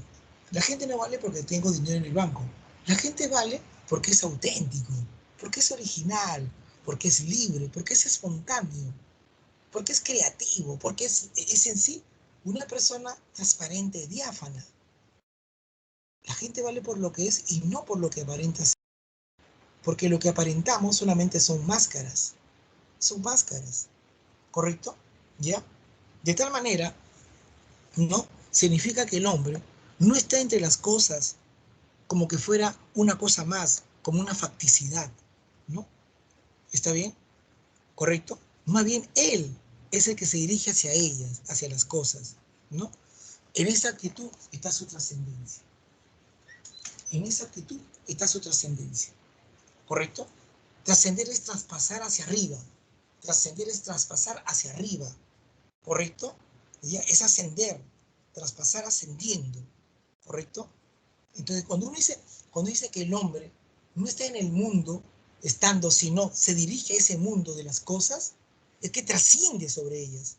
La gente no vale porque tengo dinero en el banco. La gente vale porque es auténtico, porque es original, porque es libre, porque es espontáneo, porque es creativo, porque es en sí Una persona transparente, diáfana. La gente vale por lo que es y no por lo que aparenta ser. Porque lo que aparentamos solamente son máscaras. Son máscaras. ¿Correcto? ¿Ya? De tal manera, ¿no? Significa que el hombre no está entre las cosas como que fuera una cosa más, como una facticidad, ¿no? ¿Está bien? ¿Correcto? Más bien él es el que se dirige hacia ellas, hacia las cosas, ¿no? En esa actitud está su trascendencia. En esa actitud está su trascendencia, ¿correcto? Trascender es traspasar hacia arriba. Trascender es traspasar hacia arriba, ¿correcto? ¿Ya? Es ascender, traspasar ascendiendo, ¿correcto? Entonces, cuando dice que el hombre no está en el mundo estando, sino se dirige a ese mundo de las cosas, es que trasciende sobre ellas,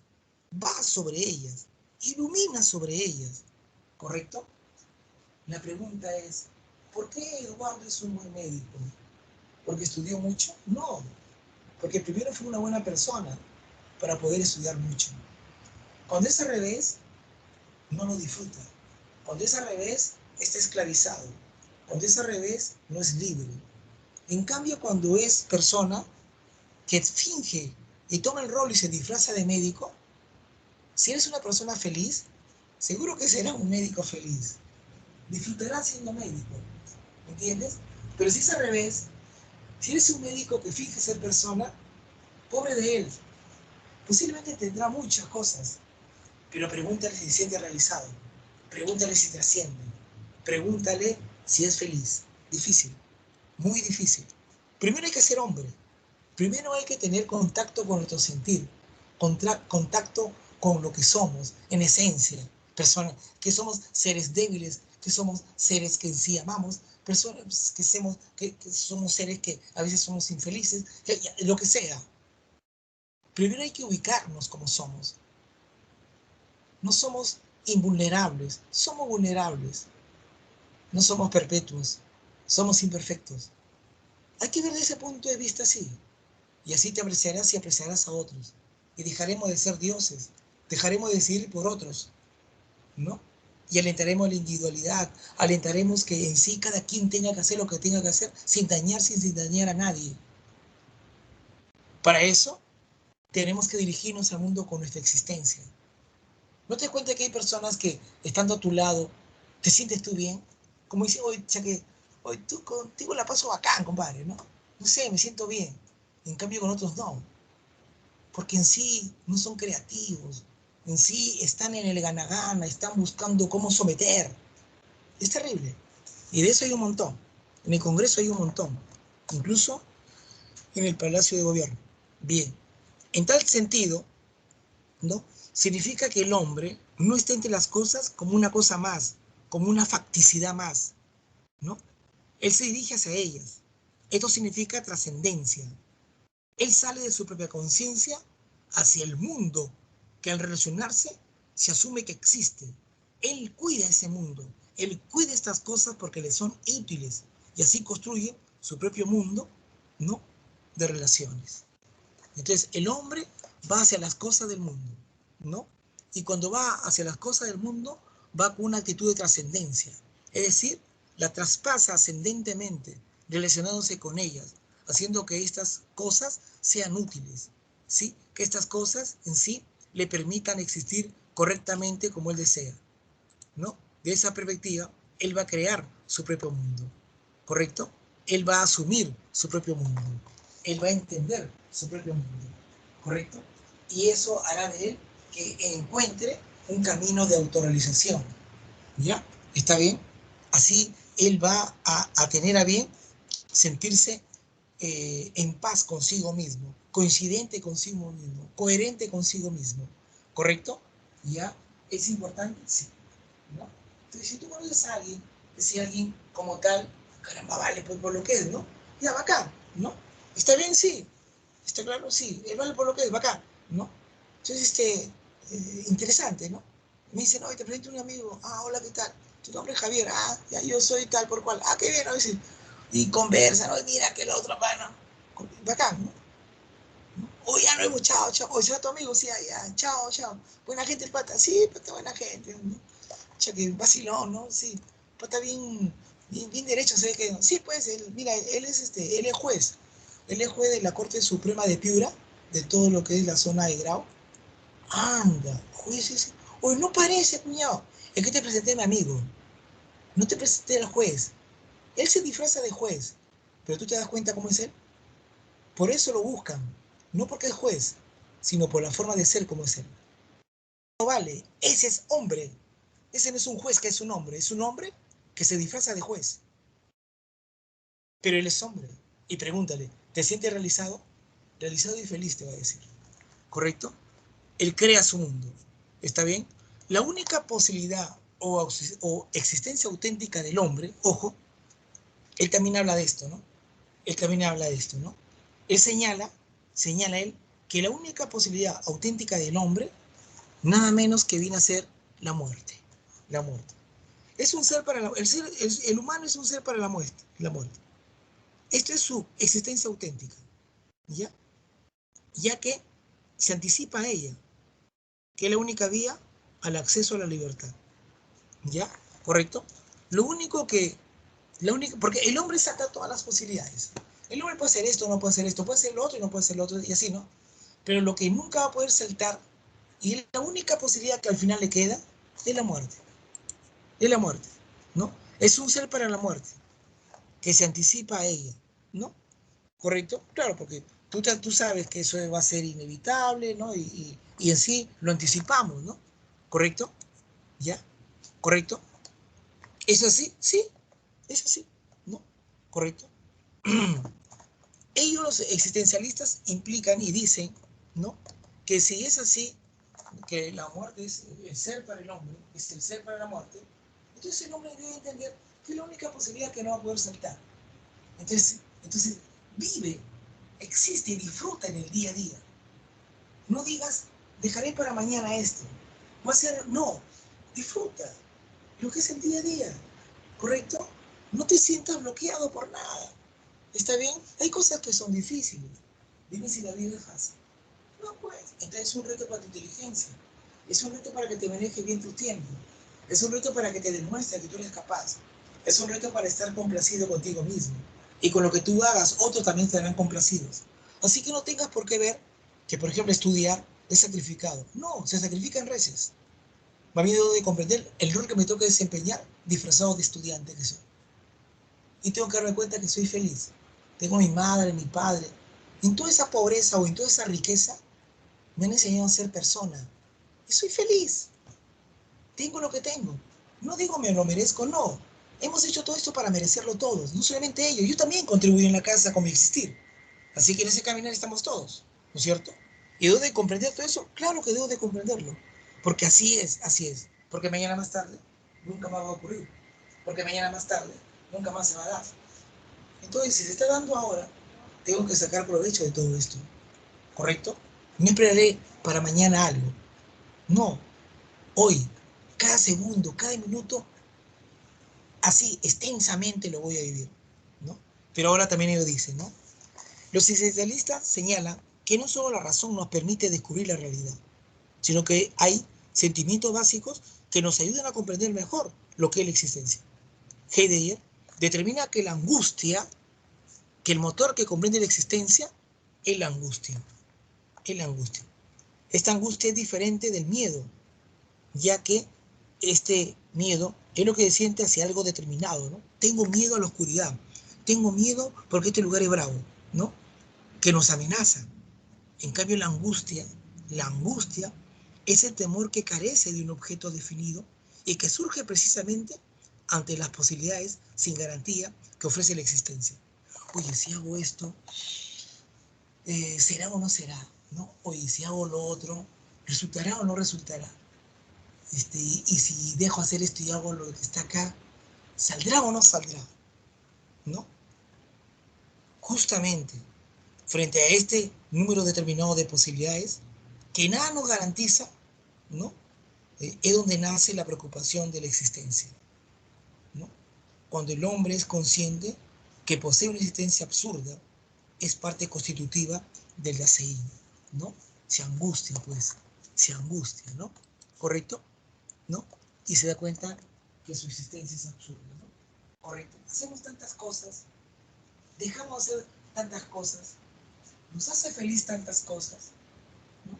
va sobre ellas, ilumina sobre ellas, ¿correcto? La pregunta es, ¿por qué Eduardo es un buen médico? ¿Porque estudió mucho? No, porque primero fue una buena persona para poder estudiar mucho. Cuando es al revés, no lo disfruta. Cuando es al revés, está esclavizado. Cuando es al revés, no es libre. En cambio, cuando es persona que finge y toma el rol y se disfraza de médico, si eres una persona feliz, seguro que será un médico feliz. Disfrutará siendo médico, ¿entiendes? Pero si es al revés, si eres un médico que finge ser persona, pobre de él. Posiblemente tendrá muchas cosas, pero pregúntale si se siente realizado. Pregúntale si trasciende. Pregúntale si es feliz. Difícil, muy difícil. Primero hay que ser hombre. Primero hay que tener contacto con nuestro sentir. Contacto con lo que somos, en esencia. Personas, que somos seres débiles, que somos seres que en sí amamos, personas que somos seres que a veces somos infelices, lo que sea. Primero hay que ubicarnos como somos. No somos invulnerables, somos vulnerables. No somos perpetuos, somos imperfectos. Hay que ver desde ese punto de vista así. Y así te apreciarás y apreciarás a otros. Y dejaremos de ser dioses, dejaremos de decidir por otros, ¿no? Y alentaremos la individualidad, alentaremos que en sí cada quien tenga que hacer lo que tenga que hacer sin dañar a nadie. Para eso tenemos que dirigirnos al mundo con nuestra existencia. ¿No te das cuenta que hay personas que, estando a tu lado, te sientes tú bien? Como dicen, hoy tú contigo la paso bacán, compadre, ¿no? No sé, me siento bien. En cambio con otros no. Porque en sí no son creativos. En sí están en el gana-gana, están buscando cómo someter. Es terrible. Y de eso hay un montón. En el Congreso hay un montón. Incluso en el Palacio de Gobierno. Bien. En tal sentido, ¿no? Significa que el hombre no está entre las cosas como una cosa más, como una facticidad más, ¿no? Él se dirige hacia ellas. Esto significa trascendencia. Él sale de su propia conciencia hacia el mundo, que al relacionarse se asume que existe. Él cuida ese mundo, él cuida estas cosas porque le son útiles y así construye su propio mundo, ¿no? De relaciones. Entonces, el hombre va hacia las cosas del mundo, ¿no? Y cuando va hacia las cosas del mundo, va con una actitud de trascendencia. Es decir, la traspasa ascendentemente, relacionándose con ellas, haciendo que estas cosas sean útiles, ¿sí? Que estas cosas en sí le permitan existir correctamente como él desea, ¿no? De esa perspectiva, él va a crear su propio mundo, ¿correcto? Él va a asumir su propio mundo. Él va a entender su propio mundo, ¿correcto? Y eso hará de él que encuentre un camino de autorrealización, ¿ya? ¿Está bien? Así él va a tener a bien sentirse en paz consigo mismo, coincidente consigo mismo, coherente consigo mismo, ¿correcto? ¿Ya? ¿Es importante? Sí, ¿no? Entonces, si tú conoces a alguien, si alguien como tal, caramba, vale por lo que es, ¿no? Ya, bacán, ¿no? ¿Está bien? Sí. ¿Está claro? Sí. Él vale por lo que es, bacán, ¿no? Entonces, interesante, ¿no? Me dicen, oye, te presento un amigo. Ah, hola, ¿qué tal? Tu nombre es Javier. Ah, ya yo soy tal por cual. Ah, qué bien, a veces. Y conversan, oye, mira que el otro, bueno, bacán, ¿no? Oye, ya no hemos, chao, chao. Oye, ¿será tu amigo? Sí, ya, chao, chao. Buena gente el pata. Sí, pata, buena gente. ¿No? Che, que vacilón, ¿no? Sí. Pata bien derecho, se ve que. Sí, pues, mira, él es juez. Él es juez de la Corte Suprema de Piura, de todo lo que es la zona de Grau. Anda, jueces. Oye, no parece, cuñado. Es que te presenté a mi amigo. No te presenté al juez. Él se disfraza de juez. Pero tú te das cuenta cómo es él. Por eso lo buscan. No porque es juez, sino por la forma de ser como es él. No vale. Ese es hombre. Ese no es un juez que es un hombre. Es un hombre que se disfraza de juez. Pero él es hombre. Y pregúntale, ¿te sientes realizado? Realizado y feliz te va a decir. ¿Correcto? Él crea su mundo. ¿Está bien? La única posibilidad o existencia auténtica del hombre, ojo, él también habla de esto, ¿no? Él también habla de esto, ¿no? Él señala él, que la única posibilidad auténtica del hombre, nada menos que viene a ser la muerte. La muerte. Es un ser para el humano es un ser para la muerte. La muerte. Esto es su existencia auténtica, ¿ya? Ya que se anticipa a ella, que es la única vía al acceso a la libertad. ¿Ya? ¿Correcto? Lo único que, porque el hombre saca todas las posibilidades. El hombre puede hacer esto, no puede hacer esto, puede hacer lo otro y no puede hacer lo otro, y así, ¿no? Pero lo que nunca va a poder saltar, y la única posibilidad que al final le queda, es la muerte. Es la muerte, ¿no? Es un ser para la muerte, que se anticipa a ella, ¿no? ¿Correcto? Claro, porque tú sabes que eso va a ser inevitable, ¿no? Y en sí lo anticipamos, ¿no? ¿Correcto? ¿Ya? ¿Correcto? ¿Es así? Sí, es así, ¿no? ¿Correcto? Ellos, los existencialistas, implican y dicen, ¿no? Que si es así, que la muerte es el ser para el hombre, es el ser para la muerte, entonces el hombre debe entender que es la única posibilidad que no va a poder saltar. Entonces vive, existe y disfruta en el día a día. No digas, dejaré para mañana esto. Va a ser, no, disfruta lo que es el día a día, ¿correcto? No te sientas bloqueado por nada. ¿Está bien? Hay cosas que son difíciles. Dime si la vida es fácil. No, pues. Entonces es un reto para tu inteligencia. Es un reto para que te manejes bien tu tiempo. Es un reto para que te demuestres que tú eres capaz. Es un reto para estar complacido contigo mismo. Y con lo que tú hagas, otros también estarán complacidos. Así que no tengas por qué ver que, por ejemplo, estudiar es sacrificado. No, se sacrifican reces. Me ha habido de comprender el rol que me toca desempeñar disfrazado de estudiante que soy. Y tengo que darme cuenta que soy feliz. Tengo a mi madre, mi padre. En toda esa pobreza o en toda esa riqueza me han enseñado a ser persona. Y soy feliz. Tengo lo que tengo. No digo me lo merezco, no. Hemos hecho todo esto para merecerlo todos, no solamente ellos. Yo también contribuyo en la casa con mi existir. Así que en ese caminar estamos todos, ¿no es cierto? ¿Y debo de comprender todo eso? Claro que debo de comprenderlo. Porque así es, así es. Porque mañana más tarde nunca más va a ocurrir. Porque mañana más tarde nunca más se va a dar. Entonces, si se está dando ahora, tengo que sacar provecho de todo esto, ¿correcto? No esperaré para mañana algo. No, hoy, cada segundo, cada minuto, así, extensamente lo voy a vivir, ¿no? Pero ahora también ellos dicen, ¿no? Los existencialistas señalan que no solo la razón nos permite descubrir la realidad, sino que hay sentimientos básicos que nos ayudan a comprender mejor lo que es la existencia. Heidegger determina que la angustia, que el motor que comprende la existencia es la angustia. Es la angustia. Esta angustia es diferente del miedo, ya que este miedo es lo que se siente hacia algo determinado, ¿no? Tengo miedo a la oscuridad, tengo miedo porque este lugar es bravo, ¿no? Que nos amenaza. En cambio, la angustia es el temor que carece de un objeto definido y que surge precisamente ante las posibilidades sin garantía que ofrece la existencia. Oye, si hago esto, ¿será o no será? ¿No? Oye, si hago lo otro, ¿resultará o no resultará? Y si dejo hacer esto y hago lo que está acá, ¿saldrá o no saldrá? ¿No? Justamente, frente a este número determinado de posibilidades, que nada nos garantiza, ¿no? Es donde nace la preocupación de la existencia, ¿no? Cuando el hombre es consciente que posee una existencia absurda, es parte constitutiva del deseísmo. ¿no? Se angustia, pues, se angustia, ¿no? ¿Correcto? ¿No? Y se da cuenta que su existencia es absurda, ¿no? Correcto. Hacemos tantas cosas, dejamos de hacer tantas cosas, nos hace feliz tantas cosas, ¿no?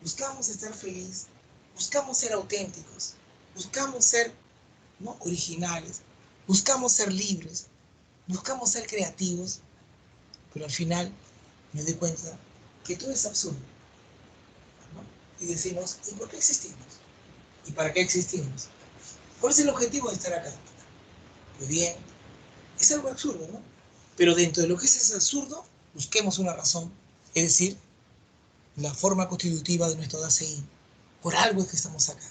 Buscamos estar feliz, buscamos ser auténticos, buscamos ser, ¿no?, originales, buscamos ser libres, buscamos ser creativos, pero al final me doy cuenta que todo es absurdo, ¿no? Y decimos, ¿y por qué existimos? ¿Y para qué existimos? ¿Cuál es el objetivo de estar acá? Muy bien, es algo absurdo, ¿no? Pero dentro de lo que es ese absurdo, busquemos una razón, es decir, la forma constitutiva de nuestro DACI. Por algo es que estamos acá,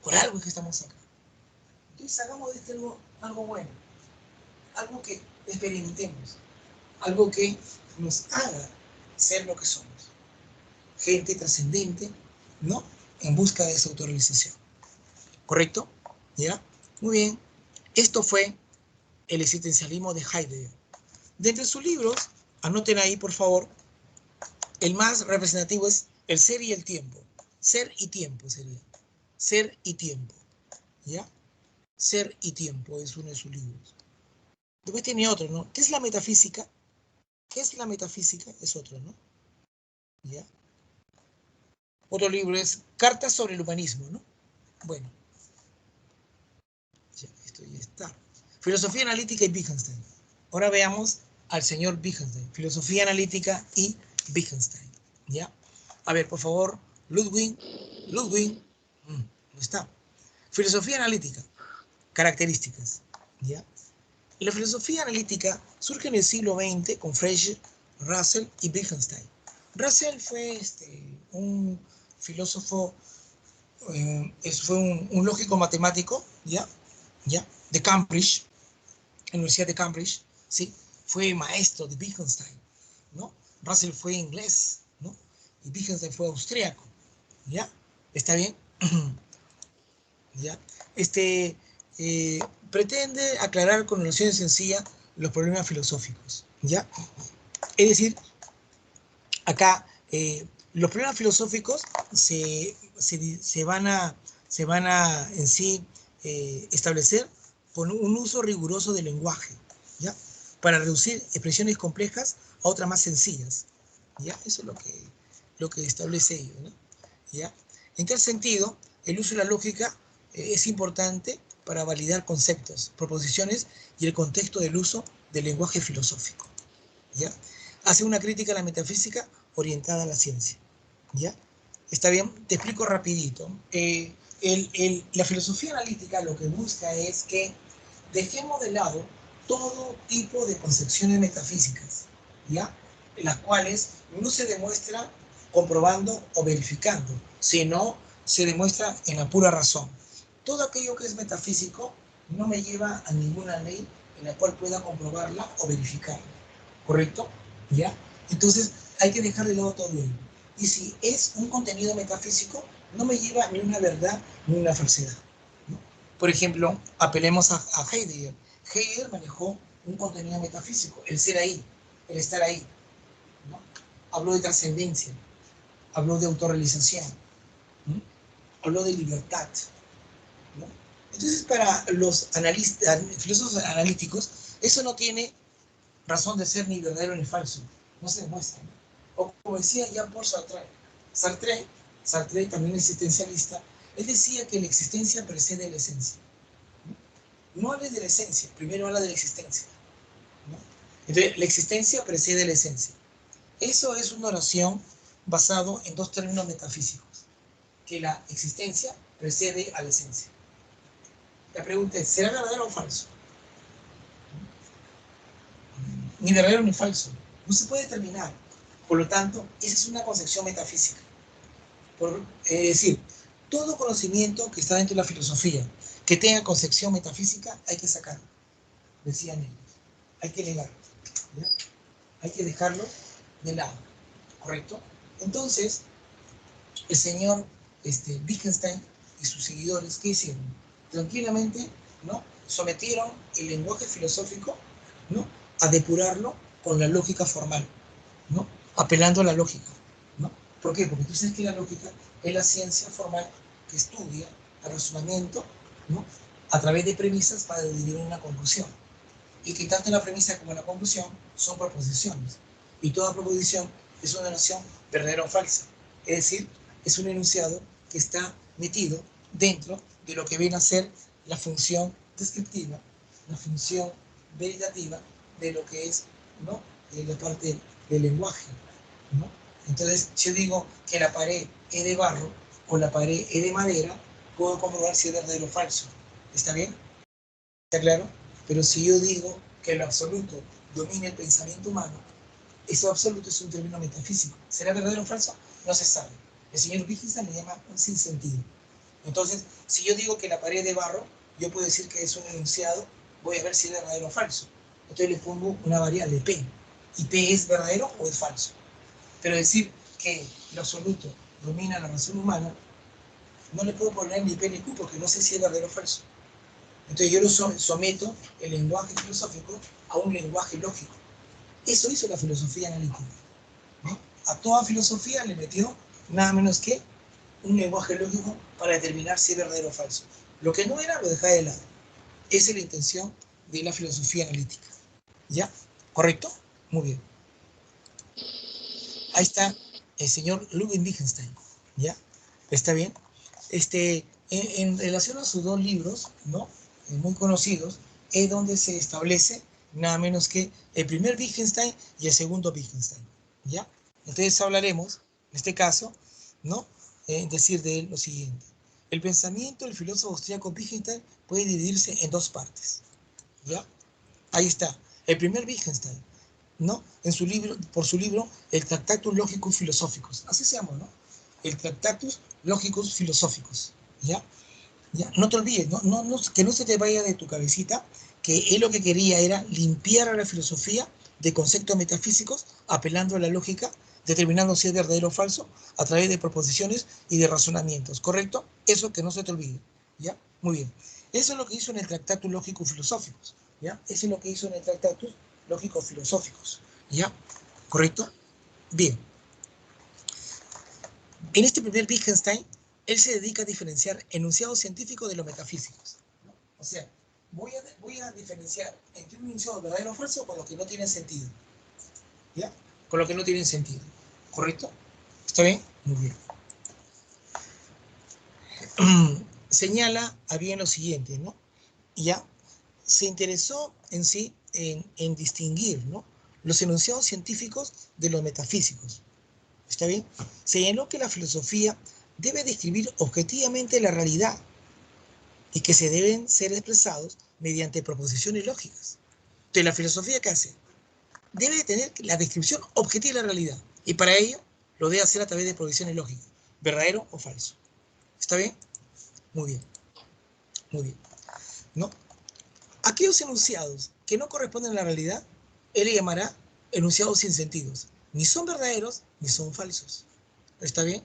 por algo es que estamos acá. Entonces hagamos de este algo bueno, algo que experimentemos, algo que nos haga ser lo que somos. Gente trascendente, ¿no? En busca de esa autorrealización. ¿Correcto? ¿Ya? Muy bien. Esto fue el existencialismo de Heidegger. De entre sus libros, anoten ahí, por favor, el más representativo es El ser y el tiempo. Ser y tiempo sería. Ser y tiempo. ¿Ya? Ser y tiempo es uno de sus libros. Después tiene otro, ¿no? ¿Qué es la metafísica? ¿Qué es la metafísica? Es otro, ¿no? ¿Ya? Otro libro es Cartas sobre el humanismo, ¿no? Bueno. Ya, esto ya está. Filosofía analítica y Wittgenstein. Ahora veamos al señor Wittgenstein. Filosofía analítica y Wittgenstein. ¿Ya? A ver, por favor, Ludwig. No está. Filosofía analítica. Características. ¿Ya? Y la filosofía analítica surge en el siglo XX con Frege, Russell y Wittgenstein. Russell fue un filósofo, fue un lógico matemático, ¿ya? De Cambridge, la Universidad de Cambridge, ¿sí? Fue maestro de Wittgenstein, ¿no? Russell fue inglés, ¿no? Y Wittgenstein fue austríaco, ¿ya? ¿Está bien? ¿Ya? Pretende aclarar con nociones sencillas los problemas filosóficos, ¿ya? Es decir, acá los problemas filosóficos se van a en sí establecer con un uso riguroso del lenguaje, ¿ya? Para reducir expresiones complejas a otras más sencillas, ¿ya? Eso es lo que establece ello, ¿no? ¿Ya? En tal sentido, el uso de la lógica es importante para validar conceptos, proposiciones y el contexto del uso del lenguaje filosófico, ¿ya? Hace una crítica a la metafísica orientada a la ciencia, ¿ya? ¿Está bien? Te explico rapidito. La filosofía analítica lo que busca es que dejemos de lado todo tipo de concepciones metafísicas, ¿ya? Las cuales no se demuestra comprobando o verificando, sino se demuestra en la pura razón. Todo aquello que es metafísico no me lleva a ninguna ley en la cual pueda comprobarla o verificarla, ¿correcto? ¿Ya? Entonces hay que dejar de lado todo ello. Y si es un contenido metafísico, no me lleva ni una verdad ni una falsedad, ¿no? Por ejemplo, apelemos a Heidegger. Heidegger manejó un contenido metafísico, el ser ahí, el estar ahí, ¿no? Habló de trascendencia, habló de autorrealización, ¿no? Habló de libertad, ¿no? Entonces, para los filósofos analíticos, eso no tiene razón de ser ni verdadero ni falso, no se demuestra, ¿no? O como decía Jean-Paul Sartre, también existencialista, él decía que la existencia precede la esencia. No hables de la esencia, primero habla de la existencia, ¿no? Entonces, la existencia precede la esencia. Eso es una oración basado en dos términos metafísicos, que la existencia precede a la esencia. La pregunta es, ¿será verdadero o falso? Ni verdadero ni falso. No se puede determinar. Por lo tanto, esa es una concepción metafísica. Es decir, todo conocimiento que está dentro de la filosofía, que tenga concepción metafísica, hay que sacarlo. Decían ellos. Hay que negarlo, ¿ya? Hay que dejarlo de lado. ¿Correcto? Entonces, el señor Wittgenstein y sus seguidores, ¿qué hicieron? Tranquilamente, ¿no? Sometieron el lenguaje filosófico, ¿no?, a depurarlo con la lógica formal, ¿no? Apelando a la lógica, ¿Por qué? Porque tú sabes que la lógica es la ciencia formal que estudia el razonamiento, ¿no?, a través de premisas para derivar una conclusión. Y que tanto la premisa como la conclusión son proposiciones. Y toda proposición es una noción verdadera o falsa. Es decir, es un enunciado que está metido dentro de lo que viene a ser la función descriptiva, la función veritativa de lo que es, ¿no?, la parte del lenguaje, ¿no? Entonces, si yo digo que la pared es de barro o la pared es de madera, puedo comprobar si es verdadero o falso. ¿Está bien? ¿Está claro? Pero si yo digo que lo absoluto domina el pensamiento humano, eso absoluto es un término metafísico. ¿Será verdadero o falso? No se sabe. El señor Wittgenstein le llama un sinsentido. Entonces, si yo digo que la pared es de barro, yo puedo decir que es un enunciado, voy a ver si es verdadero o falso. Entonces le pongo una variable P. ¿Y P es verdadero o es falso? Pero decir que lo absoluto domina la razón humana, no le puedo poner ni P ni Q porque no sé si es verdadero o falso. Entonces yo lo someto, el lenguaje filosófico, a un lenguaje lógico. Eso hizo la filosofía analítica, ¿no? A toda filosofía le metió nada menos que un lenguaje lógico para determinar si es verdadero o falso. Lo que no era, lo dejaba de lado. Esa es la intención de la filosofía analítica. ¿Ya? ¿Correcto? Muy bien. Ahí está el señor Ludwig Wittgenstein. ¿Ya? ¿Está bien? En relación a sus dos libros, ¿no?, muy conocidos, es donde se establece nada menos que el primer Wittgenstein y el segundo Wittgenstein. ¿Ya? Entonces hablaremos, en este caso, ¿no?, decir de él lo siguiente. El pensamiento del filósofo austríaco Wittgenstein puede dividirse en dos partes. ¿Ya? Ahí está. El primer Wittgenstein, ¿no?, en su libro, por su libro, el Tractatus Logicus Philosophicus. Así se llama, ¿no? El Tractatus Logicus Philosophicus. ¿Ya? ¿Ya? No te olvides, que no se te vaya de tu cabecita que él lo que quería era limpiar a la filosofía de conceptos metafísicos, apelando a la lógica, determinando si es verdadero o falso, a través de proposiciones y de razonamientos, ¿correcto? Eso que no se te olvide, ¿ya? Muy bien. Eso es lo que hizo en el Tractatus Logicus Philosophicus, ¿ya? Eso es lo que hizo en el Tractatus Logicus Philosophicus, ¿ya? ¿Correcto? Bien. En este primer Wittgenstein, él se dedica a diferenciar enunciados científicos de los metafísicos, ¿no? O sea, voy a diferenciar entre un enunciado verdadero o falso con lo que no tiene sentido. ¿Ya? Con lo que no tiene sentido. ¿Correcto? ¿Está bien? Muy bien. Señala a bien lo siguiente, ¿no? Ya se interesó en sí en distinguir, ¿no?, los enunciados científicos de los metafísicos. ¿Está bien? Señaló que la filosofía debe describir objetivamente la realidad y que se deben ser expresados mediante proposiciones lógicas. Entonces, ¿la filosofía qué hace? Debe tener la descripción objetiva de la realidad y para ello lo debe hacer a través de proposiciones lógicas, verdadero o falso. ¿Está bien? Muy bien. Muy bien. ¿No? Aquellos enunciados que no corresponden a la realidad, él le llamará enunciados sin sentidos. Ni son verdaderos ni son falsos. ¿Está bien?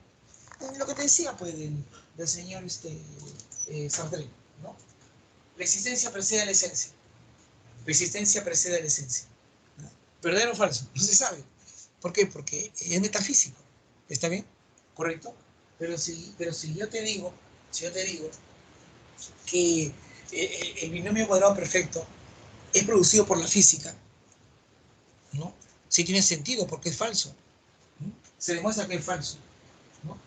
Lo que te decía, pues, del señor Sartre, ¿no? La existencia precede a la esencia. La existencia precede a la esencia. ¿No? ¿Verdadero o falso? No se sabe. ¿Por qué? Porque es metafísico. ¿Está bien? ¿Correcto? Pero si yo te digo que el binomio cuadrado perfecto es producido por la física, ¿no? Sí tiene sentido porque es falso, ¿no? Se demuestra que es falso, ¿no?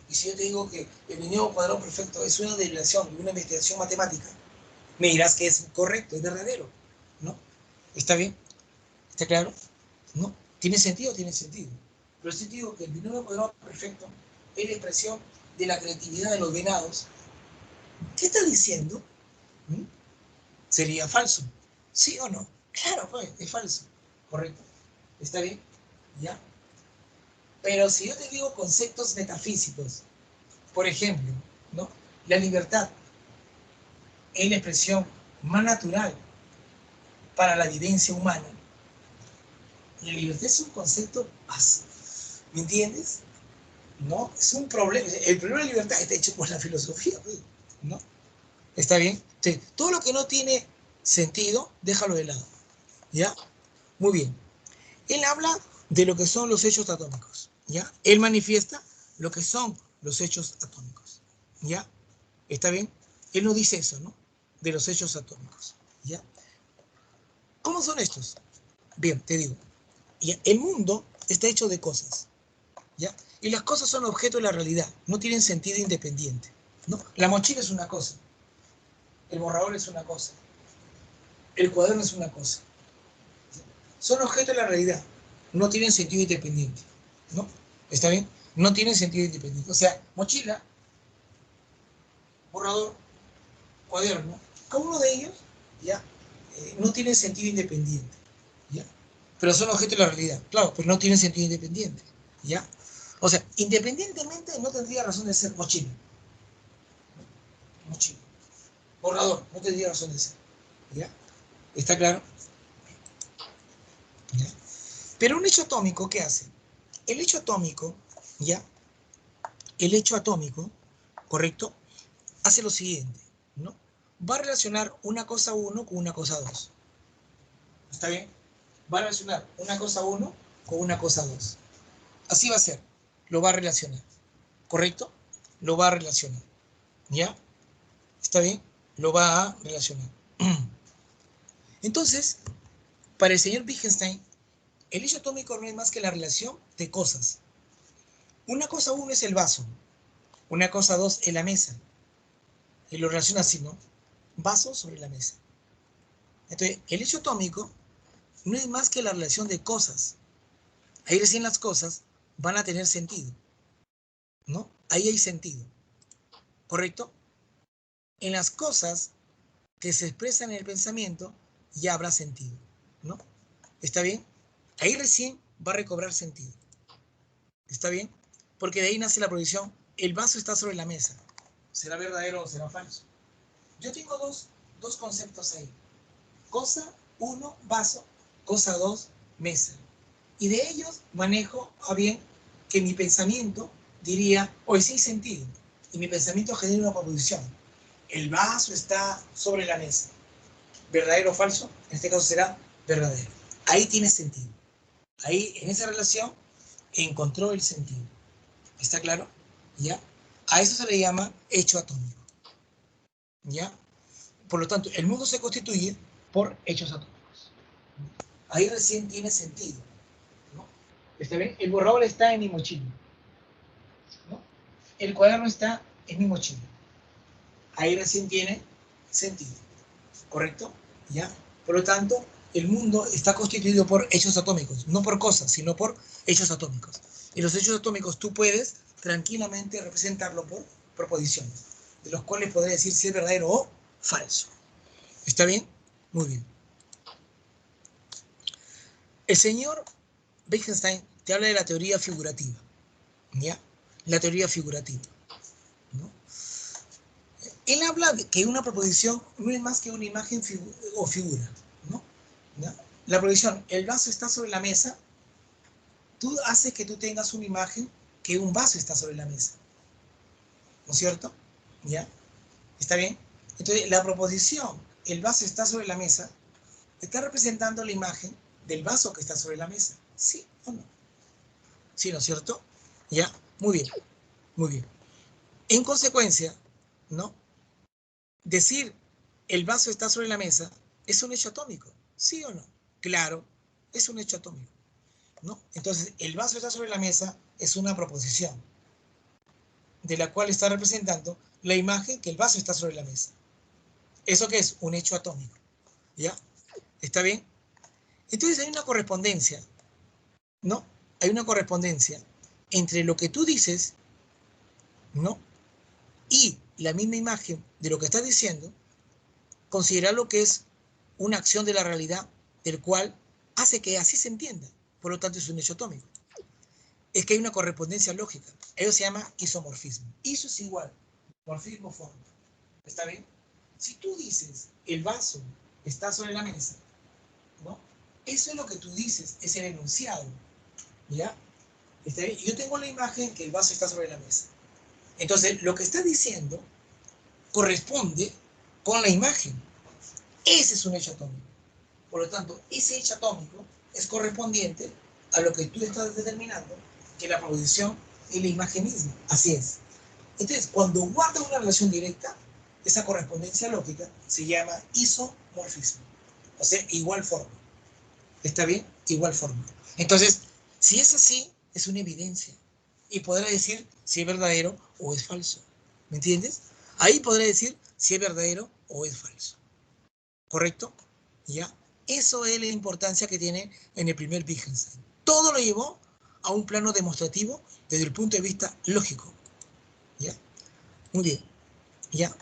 Y si yo te digo que el binomio cuadrado perfecto es una derivación de una investigación matemática, me dirás que es correcto, es verdadero, ¿no? ¿Está bien? ¿Está claro? ¿No? ¿Tiene sentido? Tiene sentido. Pero si te digo que el binomio cuadrado perfecto es la expresión de la creatividad de los venados, ¿qué está diciendo? ¿Mm? ¿Sería falso? ¿Sí o no? Claro, pues, es falso. ¿Correcto? ¿Está bien? ¿Ya? Pero si yo te digo conceptos metafísicos, por ejemplo, ¿no?, la libertad es la expresión más natural para la vivencia humana. La libertad es un concepto básico, ¿me entiendes? ¿No? Es un problema. El problema de la libertad está hecho por la filosofía, ¿no? ¿Está bien? Sí. Todo lo que no tiene sentido, déjalo de lado. ¿Ya? Muy bien. Él habla de lo que son los hechos atómicos. ¿ya? Él manifiesta lo que son los hechos atómicos, ¿ya? ¿Está bien? Él no dice eso, ¿no? De los hechos atómicos, ¿ya? ¿Cómo son estos? Bien, te digo, ¿ya? El mundo está hecho de cosas, ¿ya? Y las cosas son objeto de la realidad, no tienen sentido independiente, ¿no? La mochila es una cosa, el borrador es una cosa, el cuaderno es una cosa. Son objeto de la realidad, no tienen sentido independiente, ¿no? ¿Está bien? No tienen sentido independiente. O sea, mochila, borrador, cuaderno, cada uno de ellos, ¿ya? No tiene sentido independiente, ¿ya? Pero son objeto de la realidad, claro, pero no tienen sentido independiente, ¿ya? O sea, independientemente no tendría razón de ser mochila. Mochila. Borrador, no tendría razón de ser, ¿ya? ¿Está claro? ¿Ya? Pero un hecho atómico, ¿qué hace? El hecho atómico, ¿ya? El hecho atómico, ¿correcto? Hace lo siguiente, ¿no? Va a relacionar una cosa 1 con una cosa 2. ¿Está bien? Va a relacionar una cosa 1 con una cosa 2. Así va a ser. Lo va a relacionar. ¿Correcto? Lo va a relacionar. ¿Ya? ¿Está bien? Lo va a relacionar. Entonces, para el señor Wittgenstein, el hecho atómico no es más que la relación de cosas. Una cosa 1 es el vaso. Una cosa 2 es la mesa. Y lo relaciona así, ¿no? Vaso sobre la mesa. Entonces, el hecho atómico no es más que la relación de cosas. Ahí recién las cosas van a tener sentido, ¿no? Ahí hay sentido, ¿correcto? En las cosas que se expresan en el pensamiento ya habrá sentido, ¿no? ¿Está bien? Ahí recién va a recobrar sentido. ¿Está bien? Porque de ahí nace la prohibición. El vaso está sobre la mesa. ¿Será verdadero o será falso? Yo tengo dos conceptos ahí. Cosa 1, vaso. Cosa 2, mesa. Y de ellos manejo a bien que mi pensamiento diría, hoy sí hay sentido. Y mi pensamiento genera una proposición. El vaso está sobre la mesa. ¿Verdadero o falso? En este caso será verdadero. Ahí tiene sentido. Ahí, en esa relación, encontró el sentido. ¿Está claro? ¿Ya? A eso se le llama hecho atómico. ¿Ya? Por lo tanto, el mundo se constituye por hechos atómicos. Ahí recién tiene sentido, ¿no? ¿Está bien? El borrador está en mi mochila, ¿no? El cuaderno está en mi mochila. Ahí recién tiene sentido, ¿correcto? ¿Ya? Por lo tanto, el mundo está constituido por hechos atómicos, no por cosas, sino por hechos atómicos. Y los hechos atómicos tú puedes tranquilamente representarlo por proposiciones, de los cuales podré decir si es verdadero o falso. ¿Está bien? Muy bien. El señor Wittgenstein te habla de la teoría figurativa, ¿ya? La teoría figurativa, ¿no? Él habla de que una proposición no es más que una imagen o figura, ¿no? ¿Ya? La proposición, el vaso está sobre la mesa, tú haces que tú tengas una imagen que un vaso está sobre la mesa, ¿no es cierto? ¿Ya? ¿Está bien? Entonces, la proposición, el vaso está sobre la mesa, está representando la imagen del vaso que está sobre la mesa, ¿sí o no? ¿Sí, no es cierto? ¿Ya? Muy bien, muy bien. En consecuencia, ¿no? Decir el vaso está sobre la mesa es un hecho atómico, ¿sí o no? Claro, es un hecho atómico, ¿no? Entonces, el vaso está sobre la mesa es una proposición de la cual está representando la imagen que el vaso está sobre la mesa. ¿Eso qué es? Un hecho atómico, ¿ya? ¿Está bien? Entonces hay una correspondencia, ¿no? Hay una correspondencia entre lo que tú dices, ¿no? Y la misma imagen de lo que estás diciendo, considerar lo que es una acción de la realidad del cual hace que así se entienda. Por lo tanto, es un hecho atómico. Es que hay una correspondencia lógica. Eso se llama isomorfismo. Iso es igual. Morfismo, forma. ¿Está bien? Si tú dices el vaso está sobre la mesa, ¿no? Eso es lo que tú dices, es el enunciado. ¿Ya? ¿Está bien? Yo tengo la imagen que el vaso está sobre la mesa. Entonces, lo que está diciendo corresponde con la imagen. Ese es un hecho atómico. Por lo tanto, ese hecho atómico es correspondiente a lo que tú estás determinando que la proposición y la imagen misma. Así es. Entonces, cuando guarda una relación directa, esa correspondencia lógica se llama isomorfismo. O sea, igual forma. ¿Está bien? Igual forma. Entonces, si es así, es una evidencia. Y podrá decir si es verdadero o es falso. ¿Me entiendes? Ahí podrá decir si es verdadero o es falso. ¿Correcto? ¿Ya? Eso es la importancia que tiene en el primer Wittgenstein. Todo lo llevó a un plano demostrativo desde el punto de vista lógico. ¿Ya? Muy bien. ¿Ya?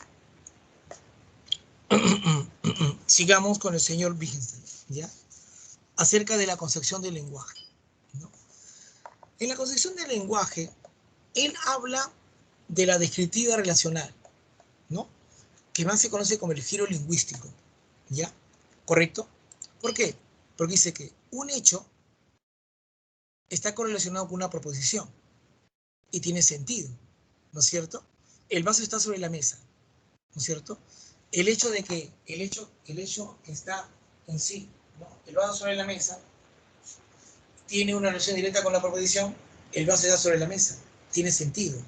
Sigamos con el señor Wittgenstein. ¿Ya? Acerca de la concepción del lenguaje, ¿no? En la concepción del lenguaje, él habla de la descriptiva relacional, ¿no? Que más se conoce como el giro lingüístico, ¿ya? ¿Correcto? ¿Por qué? Porque dice que un hecho está correlacionado con una proposición y tiene sentido, ¿no es cierto? El vaso está sobre la mesa, ¿no es cierto? El hecho que está en sí, ¿no? El vaso sobre la mesa tiene una relación directa con la proposición, el vaso está sobre la mesa, tiene sentido,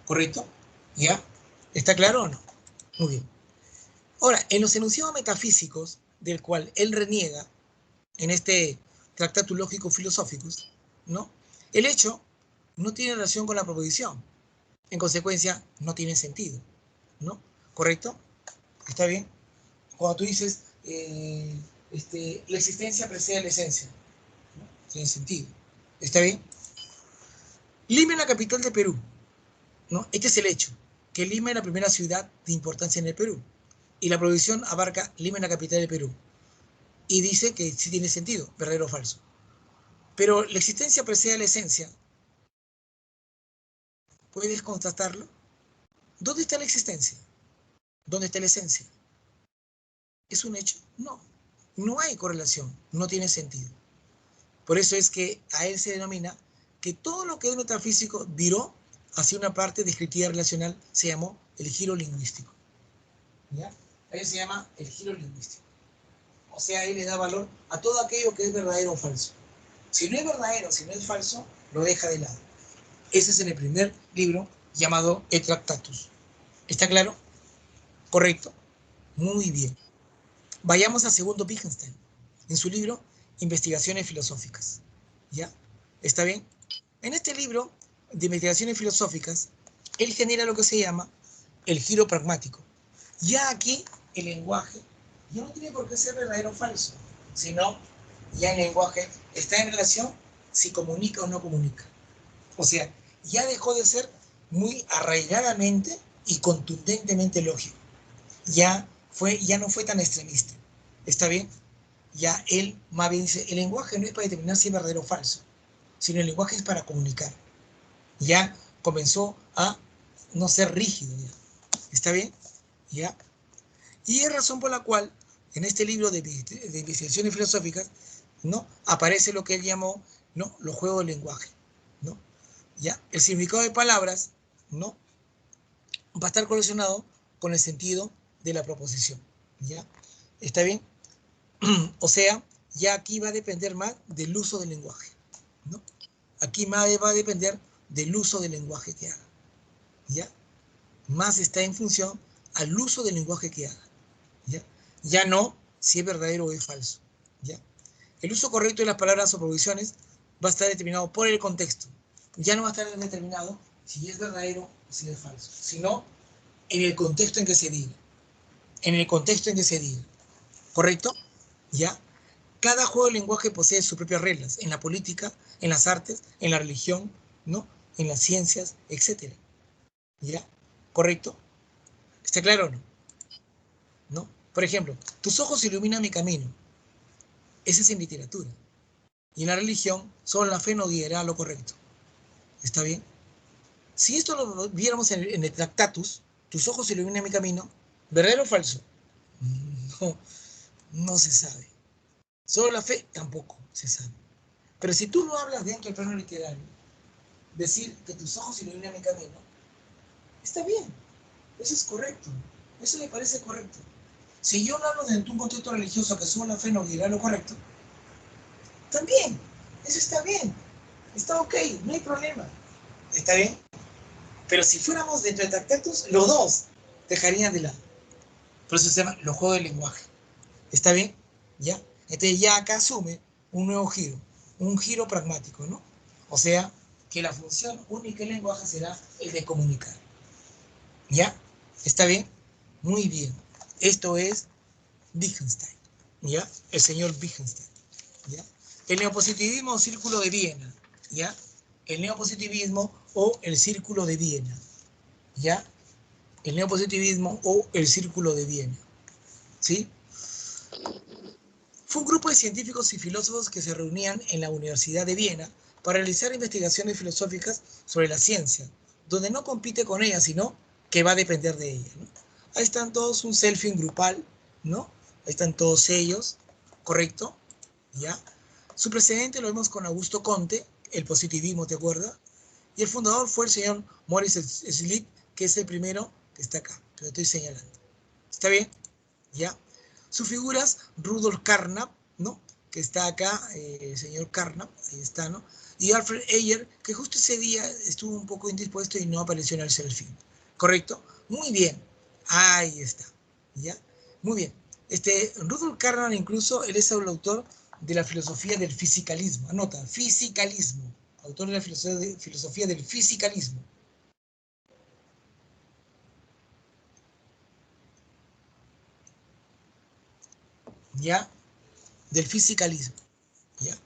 ¿correcto? ¿Ya? ¿Está claro o no? Muy bien. Ahora, en los enunciados metafísicos, del cual él reniega, en este Tractatus Lógico Filosóficus, ¿no? El hecho no tiene relación con la proposición, en consecuencia, no tiene sentido, ¿no? ¿Correcto? ¿Está bien? Cuando tú dices, la existencia precede a la esencia, ¿no? Tiene sentido. ¿Está bien? Lima es la capital de Perú, ¿no? Este es el hecho, que Lima es la primera ciudad de importancia en el Perú. Y la prohibición abarca Lima es la capital del Perú. Y dice que sí tiene sentido, verdadero o falso. Pero la existencia precede a la esencia. ¿Puedes constatarlo? ¿Dónde está la existencia? ¿Dónde está la esencia? ¿Es un hecho? No. No hay correlación. No tiene sentido. Por eso es que a él se denomina que todo lo que es metafísico viró hacia una parte descriptiva relacional, se llamó el giro lingüístico. ¿Ya? A él se llama el giro lingüístico. O sea, él le da valor a todo aquello que es verdadero o falso. Si no es verdadero, si no es falso, lo deja de lado. Ese es en el primer libro llamado Et Tractatus. ¿Está claro? ¿Correcto? Muy bien. Vayamos a segundo Wittgenstein, en su libro Investigaciones Filosóficas. ¿Ya? ¿Está bien? En este libro de Investigaciones Filosóficas, él genera lo que se llama el giro pragmático. Ya aquí el lenguaje ya no tiene por qué ser verdadero o falso, sino ya el lenguaje está en relación si comunica o no comunica. O sea, ya dejó de ser muy arraigadamente y contundentemente lógico. Ya no fue tan extremista. ¿Está bien? Ya él más bien dice, el lenguaje no es para determinar si es verdadero o falso, sino el lenguaje es para comunicar. Ya comenzó a no ser rígido. ¿Ya? ¿Está bien? ¿Ya? Y es razón por la cual en este libro de investigaciones filosóficas, ¿no? Aparece lo que él llamó, ¿no? Los juegos del lenguaje, ¿no? ¿Ya? El significado de palabras, ¿no? Va a estar relacionado con el sentido de la proposición, ¿ya? ¿Está bien? O sea, ya aquí va a depender más del uso del lenguaje, ¿no? Aquí más va a depender del uso del lenguaje que haga, ¿ya? Más está en función al uso del lenguaje que haga, ¿ya? Ya no si es verdadero o es falso, ¿ya? El uso correcto de las palabras o proposiciones va a estar determinado por el contexto. Ya no va a estar determinado si es verdadero o si es falso, sino en el contexto en que se diga. En el contexto en que se diga. ¿Correcto? ¿Ya? Cada juego de lenguaje posee sus propias reglas, en la política, en las artes, en la religión, ¿no? En las ciencias, etc. ¿Ya? ¿Correcto? ¿Está claro o no? ¿No? Por ejemplo, tus ojos iluminan mi camino. Ese es en literatura. Y en la religión, solo la fe nos guiará a lo correcto. ¿Está bien? Si esto lo viéramos en el Tractatus, tus ojos iluminan mi camino, ¿verdadero o falso? No, no se sabe. Solo la fe tampoco se sabe. Pero si tú lo hablas dentro del plano literario, decir que tus ojos iluminan mi camino, está bien. Eso es correcto. Eso me parece correcto. Si yo lo hablo dentro de un contexto religioso que solo la fe nos guiará a lo correcto, también. Eso está bien. Está ok, no hay problema. ¿Está bien? Pero si fuéramos dentro de Tractatus, los dos dejarían de lado. Por eso se llama los juegos del lenguaje. ¿Está bien? ¿Ya? Entonces ya acá asume un nuevo giro, un giro pragmático, ¿no? O sea, que la función única del lenguaje será el de comunicar. ¿Ya? ¿Está bien? Muy bien. Esto es Wittgenstein. ¿Ya? El señor Wittgenstein. ¿Ya? El neopositivismo o círculo de Viena. ¿Ya? El neopositivismo o el círculo de Viena. ¿Ya? El neopositivismo o el círculo de Viena. ¿Sí? Fue un grupo de científicos y filósofos que se reunían en la Universidad de Viena para realizar investigaciones filosóficas sobre la ciencia, donde no compite con ella, sino que va a depender de ella, ¿no? Ahí están todos un selfie grupal, ¿no? Ahí están todos ellos, ¿correcto? ¿Ya? Su precedente lo vemos con Augusto Comte, el positivismo, ¿te acuerdas? Y el fundador fue el señor Maurice Schlitt, que es el primero que está acá, que lo estoy señalando. ¿Está bien? ¿Ya? Sus figuras, Rudolf Carnap, ¿no? Que está acá, el señor Carnap, ahí está, ¿no? Y Alfred Eyer, que justo ese día estuvo un poco indispuesto y no apareció en el selfie. ¿Correcto? Muy bien. Ahí está. ¿Ya? Muy bien. Rudolf Carnap, incluso, él es el autor de la filosofía del fisicalismo. Anota, fisicalismo. Autor de la filosofía del fisicalismo. ¿Ya? Del fisicalismo. ¿Ya?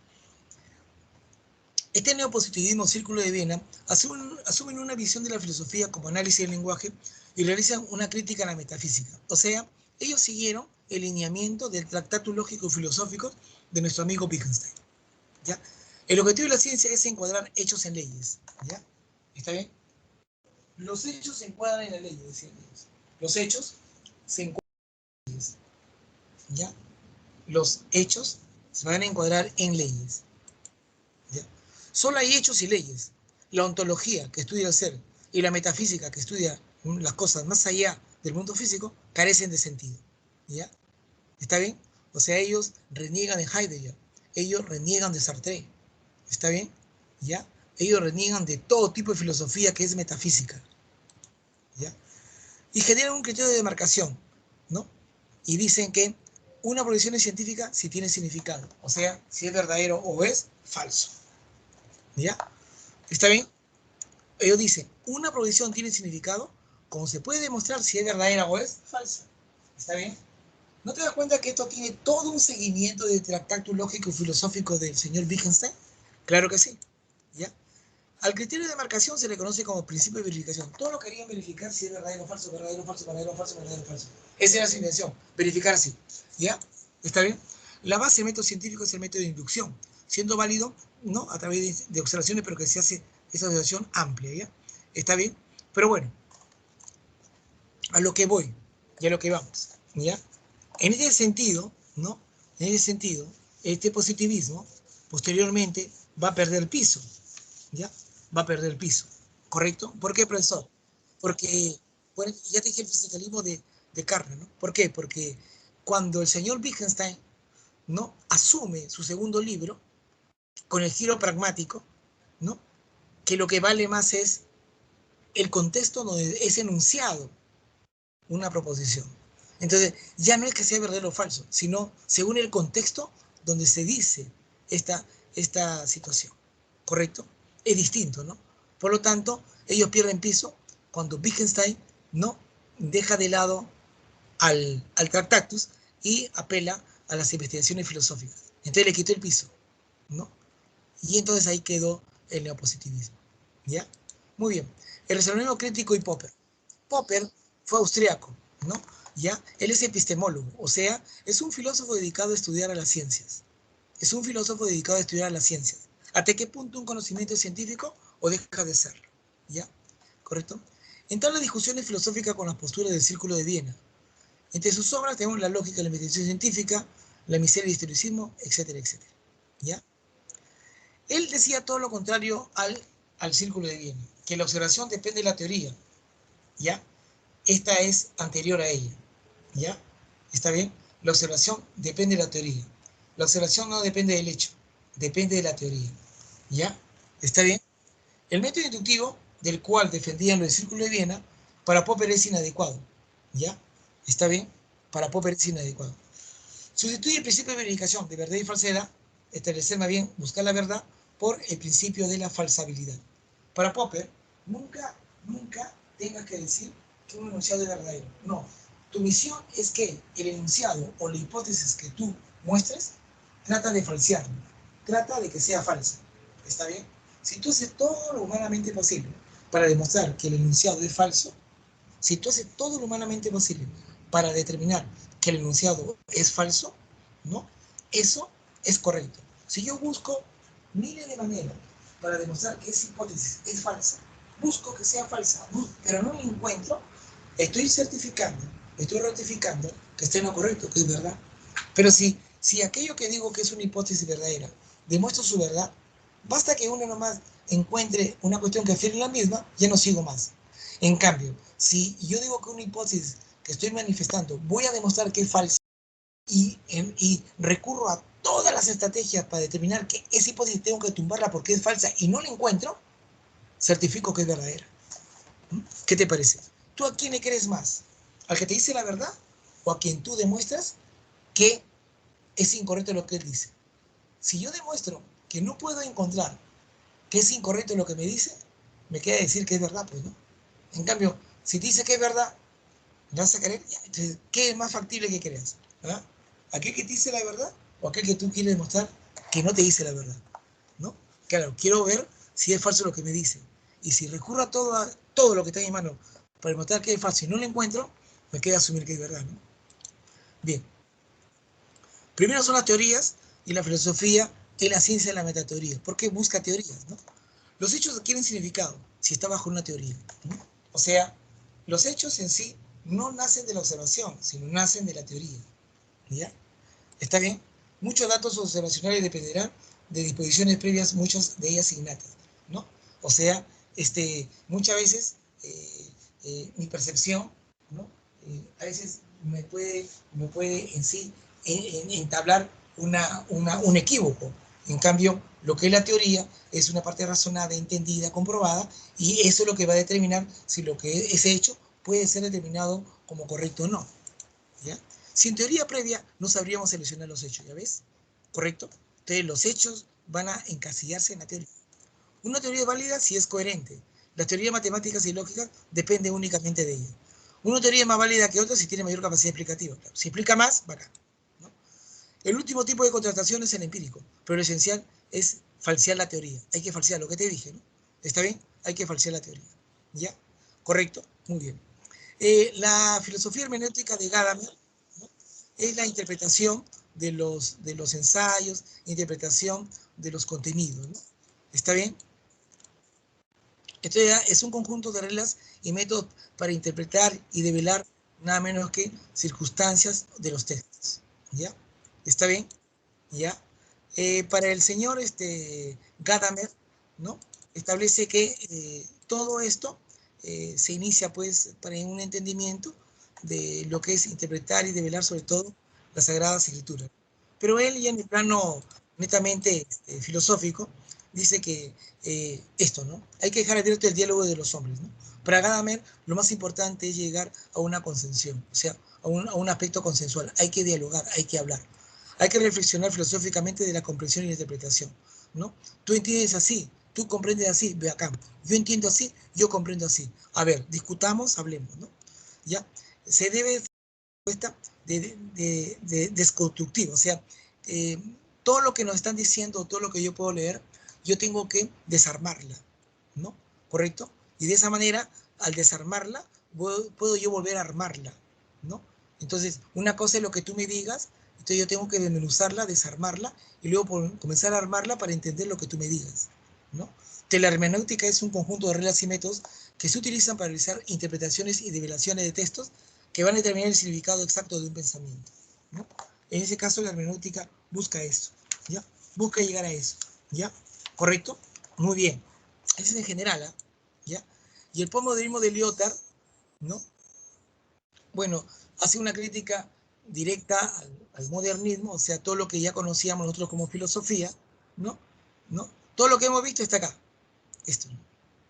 Este neopositivismo Círculo de Viena asumen una visión de la filosofía como análisis del lenguaje y realizan una crítica a la metafísica. O sea, ellos siguieron el lineamiento del Tractatus Lógico y Filosófico de nuestro amigo Wittgenstein. ¿Ya? El objetivo de la ciencia es encuadrar hechos en leyes. ¿Ya? ¿Está bien? Los hechos se encuadran en la ley, decían ellos. Los hechos se encuadran en leyes. ¿Ya? Los hechos se van a encuadrar en leyes. ¿Ya? Solo hay hechos y leyes. La ontología, que estudia el ser, y la metafísica, que estudia las cosas más allá del mundo físico, carecen de sentido. ¿Ya? ¿Está bien? O sea, ellos reniegan de Heidegger, ellos reniegan de Sartre. ¿Está bien? ¿Ya? Ellos reniegan de todo tipo de filosofía que es metafísica. ¿Ya? Y generan un criterio de demarcación, ¿no? Y dicen que una proyección es científica si tiene significado, o sea, si es verdadero o es falso. ¿Ya? ¿Está bien? Ellos dicen, una prohibición tiene significado como se puede demostrar si es verdadera o es falsa. ¿Está bien? ¿No te das cuenta que esto tiene todo un seguimiento del tractato lógico y filosófico del señor Wittgenstein? Claro que sí. ¿Ya? Al criterio de marcación se le conoce como principio de verificación. Todos lo querían verificar si es verdadero o falso, verdadero o falso, verdadero o falso, verdadero o falso. Esa era su intención, verificar si. ¿Ya? ¿Está bien? La base del método científico es el método de inducción, siendo válido, ¿no? A través de observaciones, pero que se hace esa observación amplia, ¿ya? ¿Está bien? Pero bueno, a lo que voy y a lo que vamos, ¿ya? En ese sentido, ¿no? En ese sentido, este positivismo posteriormente va a perder el piso, ¿ya? Va a perder el piso, ¿correcto? ¿Por qué, profesor? Porque, bueno, ya te dije el fisicalismo de Carnap, ¿no? ¿Por qué? Porque cuando el señor Wittgenstein, ¿no? Asume su segundo libro con el giro pragmático, ¿no? Que lo que vale más es el contexto donde es enunciado una proposición. Entonces, ya no es que sea verdadero o falso, sino según el contexto donde se dice esta situación. ¿Correcto? Es distinto, ¿no? Por lo tanto, ellos pierden piso cuando Wittgenstein no deja de lado al Tractatus y apela a las investigaciones filosóficas. Entonces le quitó el piso, ¿no? Y entonces ahí quedó el neopositivismo. ¿Ya? Muy bien. El razonamiento crítico y Popper. Popper fue austriaco, ¿no? ¿Ya? Él es epistemólogo, o sea, es un filósofo dedicado a estudiar a las ciencias. Es un filósofo dedicado a estudiar a las ciencias. ¿Hasta qué punto un conocimiento es científico o deja de serlo? ¿Ya? ¿Correcto? Entabla discusiones filosóficas con las posturas del Círculo de Viena. Entre sus obras tenemos la lógica de la investigación científica, la miseria y el historicismo, etcétera, etcétera. ¿Ya? Él decía todo lo contrario al Círculo de Viena, que la observación depende de la teoría, ¿ya? Esta es anterior a ella, ¿ya? ¿Está bien? La observación depende de la teoría. La observación no depende del hecho, depende de la teoría, ¿ya? ¿Está bien? El método inductivo, del cual defendían los del Círculo de Viena, para Popper es inadecuado. ¿Ya? ¿Está bien? Para Popper es inadecuado. Sustituye el principio de verificación de verdad y falsedad, establecer más bien, buscar la verdad, por el principio de la falsabilidad. Para Popper, nunca tengas que decir que un enunciado es verdadero. No. Tu misión es que el enunciado o la hipótesis que tú muestres trata de falsearlo, trata de que sea falsa. ¿Está bien? Si tú haces todo lo humanamente posible para demostrar que el enunciado es falso, si tú haces todo lo humanamente posible para determinar que el enunciado es falso, ¿no? Eso es correcto. Si yo busco miles de maneras para demostrar que esa hipótesis es falsa, busco que sea falsa, pero no la encuentro, estoy certificando, estoy ratificando que esté en lo correcto, que es verdad. Pero si aquello que digo que es una hipótesis verdadera demuestro su verdad, basta que uno nomás encuentre una cuestión que afirme la misma, ya no sigo más. En cambio, si yo digo que una hipótesis que estoy manifestando voy a demostrar que es falsa y recurro a todas las estrategias para determinar que esa hipótesis tengo que tumbarla porque es falsa y no la encuentro, certifico que es verdadera. ¿Qué te parece? ¿Tú a quién le crees más? ¿Al que te dice la verdad o a quien tú demuestras que es incorrecto lo que él dice? Si yo demuestro que no puedo encontrar que es incorrecto lo que me dice, me queda decir que es verdad, pues, ¿no? En cambio, si te dice que es verdad, ¿me vas a creer? Entonces, ¿qué es más factible que creas? ¿Ah? ¿Aquel que te dice la verdad o aquel que tú quieres demostrar que no te dice la verdad? ¿No? Claro, quiero ver si es falso lo que me dice. Y si recurro a todo lo que está en mi mano para demostrar que es falso y no lo encuentro, me queda asumir que es verdad, ¿no? Bien. Primero son las teorías y la filosofía es la ciencia de la metateoría. ¿Por qué busca teorías, no? Los hechos adquieren significado si está bajo una teoría, ¿no? O sea, los hechos en sí no nacen de la observación, sino nacen de la teoría. ¿Ya? ¿Está bien? Muchos datos observacionales dependerán de disposiciones previas, muchas de ellas innatas, ¿no? O sea, muchas veces mi percepción, ¿no? A veces me puede en sí entablar un equívoco. En cambio, lo que es la teoría es una parte razonada, entendida, comprobada, y eso es lo que va a determinar si lo que es hecho puede ser determinado como correcto o no. ¿Ya? Sin teoría previa no sabríamos seleccionar los hechos, ¿ya ves? ¿Correcto? Entonces los hechos van a encasillarse en la teoría. Una teoría es válida si es coherente. Las teorías matemáticas y lógicas dependen únicamente de ella. Una teoría es más válida que otra si tiene mayor capacidad explicativa. Claro. Si explica más, bacán, ¿no? El último tipo de contratación es el empírico, pero lo esencial es falsear la teoría. Hay que falsear lo que te dije, ¿no? ¿Está bien? Hay que falsear la teoría. ¿Ya? ¿Correcto? Muy bien. La filosofía hermenéutica de Gadamer, ¿no? Es la interpretación de los ensayos, interpretación de los contenidos, ¿no? ¿Está bien? Esto ya es un conjunto de reglas y métodos para interpretar y develar nada menos que circunstancias de los textos. ¿Ya? ¿Está bien? ¿Ya? Para el señor Gadamer, ¿no? Establece que todo esto se inicia pues para un entendimiento de lo que es interpretar y develar sobre todo las Sagradas Escrituras. Pero él ya en el plano netamente filosófico dice que esto, ¿no? Hay que dejar abierto el diálogo de los hombres, ¿no? Para Gadamer lo más importante es llegar a una consensuación, o sea, a un aspecto consensual. Hay que dialogar, hay que hablar. Hay que reflexionar filosóficamente de la comprensión y la interpretación, ¿no? Tú entiendes así, tú comprendes así, ve acá. Yo entiendo así, yo comprendo así. A ver, discutamos, hablemos, ¿no? ¿Ya? Se debe respuesta de desconstructiva, o sea, eh, todo lo que nos están diciendo, todo lo que yo puedo leer, yo tengo que desarmarla, ¿no? ¿Correcto? Y de esa manera, al desarmarla, puedo yo volver a armarla, ¿no? Entonces, una cosa es lo que tú me digas, entonces yo tengo que desmenuzarla, desarmarla y luego comenzar a armarla para entender lo que tú me digas, ¿no? Entonces, la hermenéutica es un conjunto de reglas y métodos que se utilizan para realizar interpretaciones y develaciones de textos que van a determinar el significado exacto de un pensamiento, ¿no? En ese caso, la hermenéutica busca eso, ¿ya? Busca llegar a eso, ¿ya? ¿Correcto? Muy bien. Ese es en general, ¿eh? ¿Ya? Y el postmodernismo de Lyotard, ¿no? Bueno, hace una crítica directa al modernismo, o sea, todo lo que ya conocíamos nosotros como filosofía, ¿no? ¿No? Todo lo que hemos visto está acá, esto, ¿no?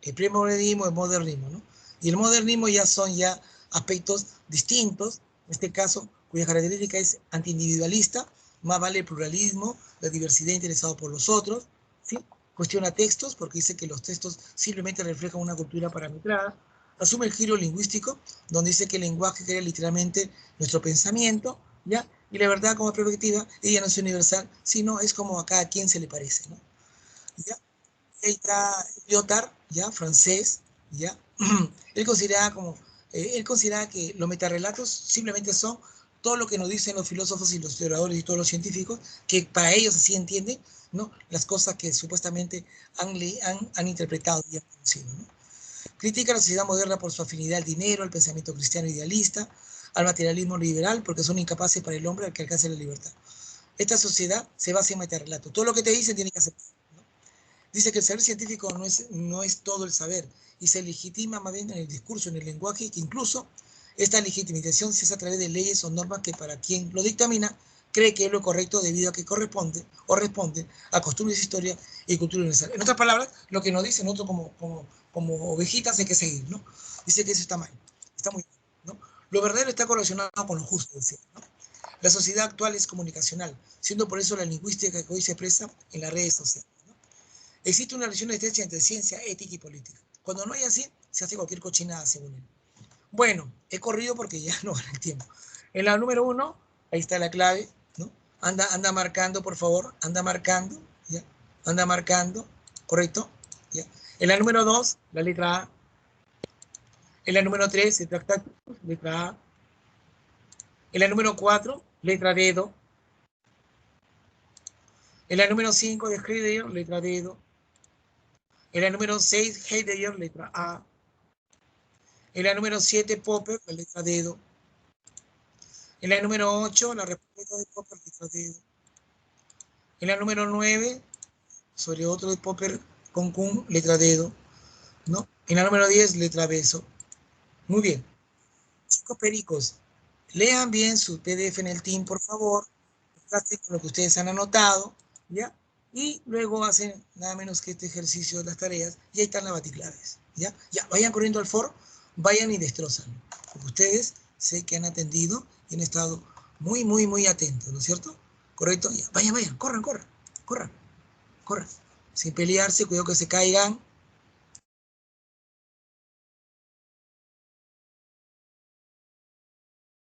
El premodernismo, el modernismo, ¿no? Y el modernismo ya son ya aspectos distintos, en este caso, cuya característica es antiindividualista, más vale el pluralismo, la diversidad interesada por los otros, ¿sí? Cuestiona textos, porque dice que los textos simplemente reflejan una cultura parametrada, asume el giro lingüístico, donde dice que el lenguaje crea literalmente nuestro pensamiento, ¿ya? Y la verdad como perspectiva, ella no es universal, sino es como a cada quien se le parece, ¿no? ¿Ya? Ahí está Lyotard, ¿ya? Francés, ¿ya? Él considera que los metarrelatos simplemente son todo lo que nos dicen los filósofos y los historiadores y todos los científicos, que para ellos así entienden, ¿no? Las cosas que supuestamente han interpretado y han conocido, ¿no? Critica a la sociedad moderna por su afinidad al dinero, al pensamiento cristiano idealista, al materialismo liberal, porque son incapaces para el hombre al que alcance la libertad. Esta sociedad se basa en metarrelato. Todo lo que te dicen tiene que aceptar, ¿no? Dice que el saber científico no es todo el saber y se legitima más bien en el discurso, en el lenguaje, que incluso esta legitimización se hace a través de leyes o normas que para quien lo dictamina cree que es lo correcto debido a que corresponde o responde a costumbres, historia y cultura universal. En otras palabras, lo que nos dicen nosotros como ovejitas hay que seguir, ¿no? Dice que eso está mal, está muy mal, ¿no? Lo verdadero está correlacionado con lo justo, decía, ¿no? La sociedad actual es comunicacional, siendo por eso la lingüística que hoy se expresa en las redes sociales, ¿no? Existe una relación estrecha entre ciencia, ética y política. Cuando no hay así, se hace cualquier cochinada, según él. Bueno, he corrido porque ya no gana el tiempo. En la número 1, ahí está la clave, ¿no? Anda marcando, por favor, anda marcando, ¿ya? Anda marcando, ¿correcto? ¿Ya? En la número 2, la letra A. En la número 3, el tractatus, letra A. En la número 4, letra dedo. En la número 5, de Heidegger, letra dedo. En la número 6, Heidegger, letra A. En la número 7, Popper, la letra dedo. En la número 8, la respuesta de Popper, letra dedo. En la número 9, sobre otro de Popper con Kuhn, letra dedo, ¿no? En la número 10, letra beso. Muy bien. Chicos pericos, lean bien su PDF en el team, por favor. Con lo que ustedes han anotado, ¿ya? Y luego hacen nada menos que este ejercicio de las tareas y ahí están las baticlaves, ¿ya? Ya, vayan corriendo al foro, vayan y destrozan. Porque ustedes sé que han atendido y han estado muy, muy, muy atentos, ¿no es cierto? ¿Correcto? Ya, vayan, corran. Sin pelearse, cuidado que se caigan,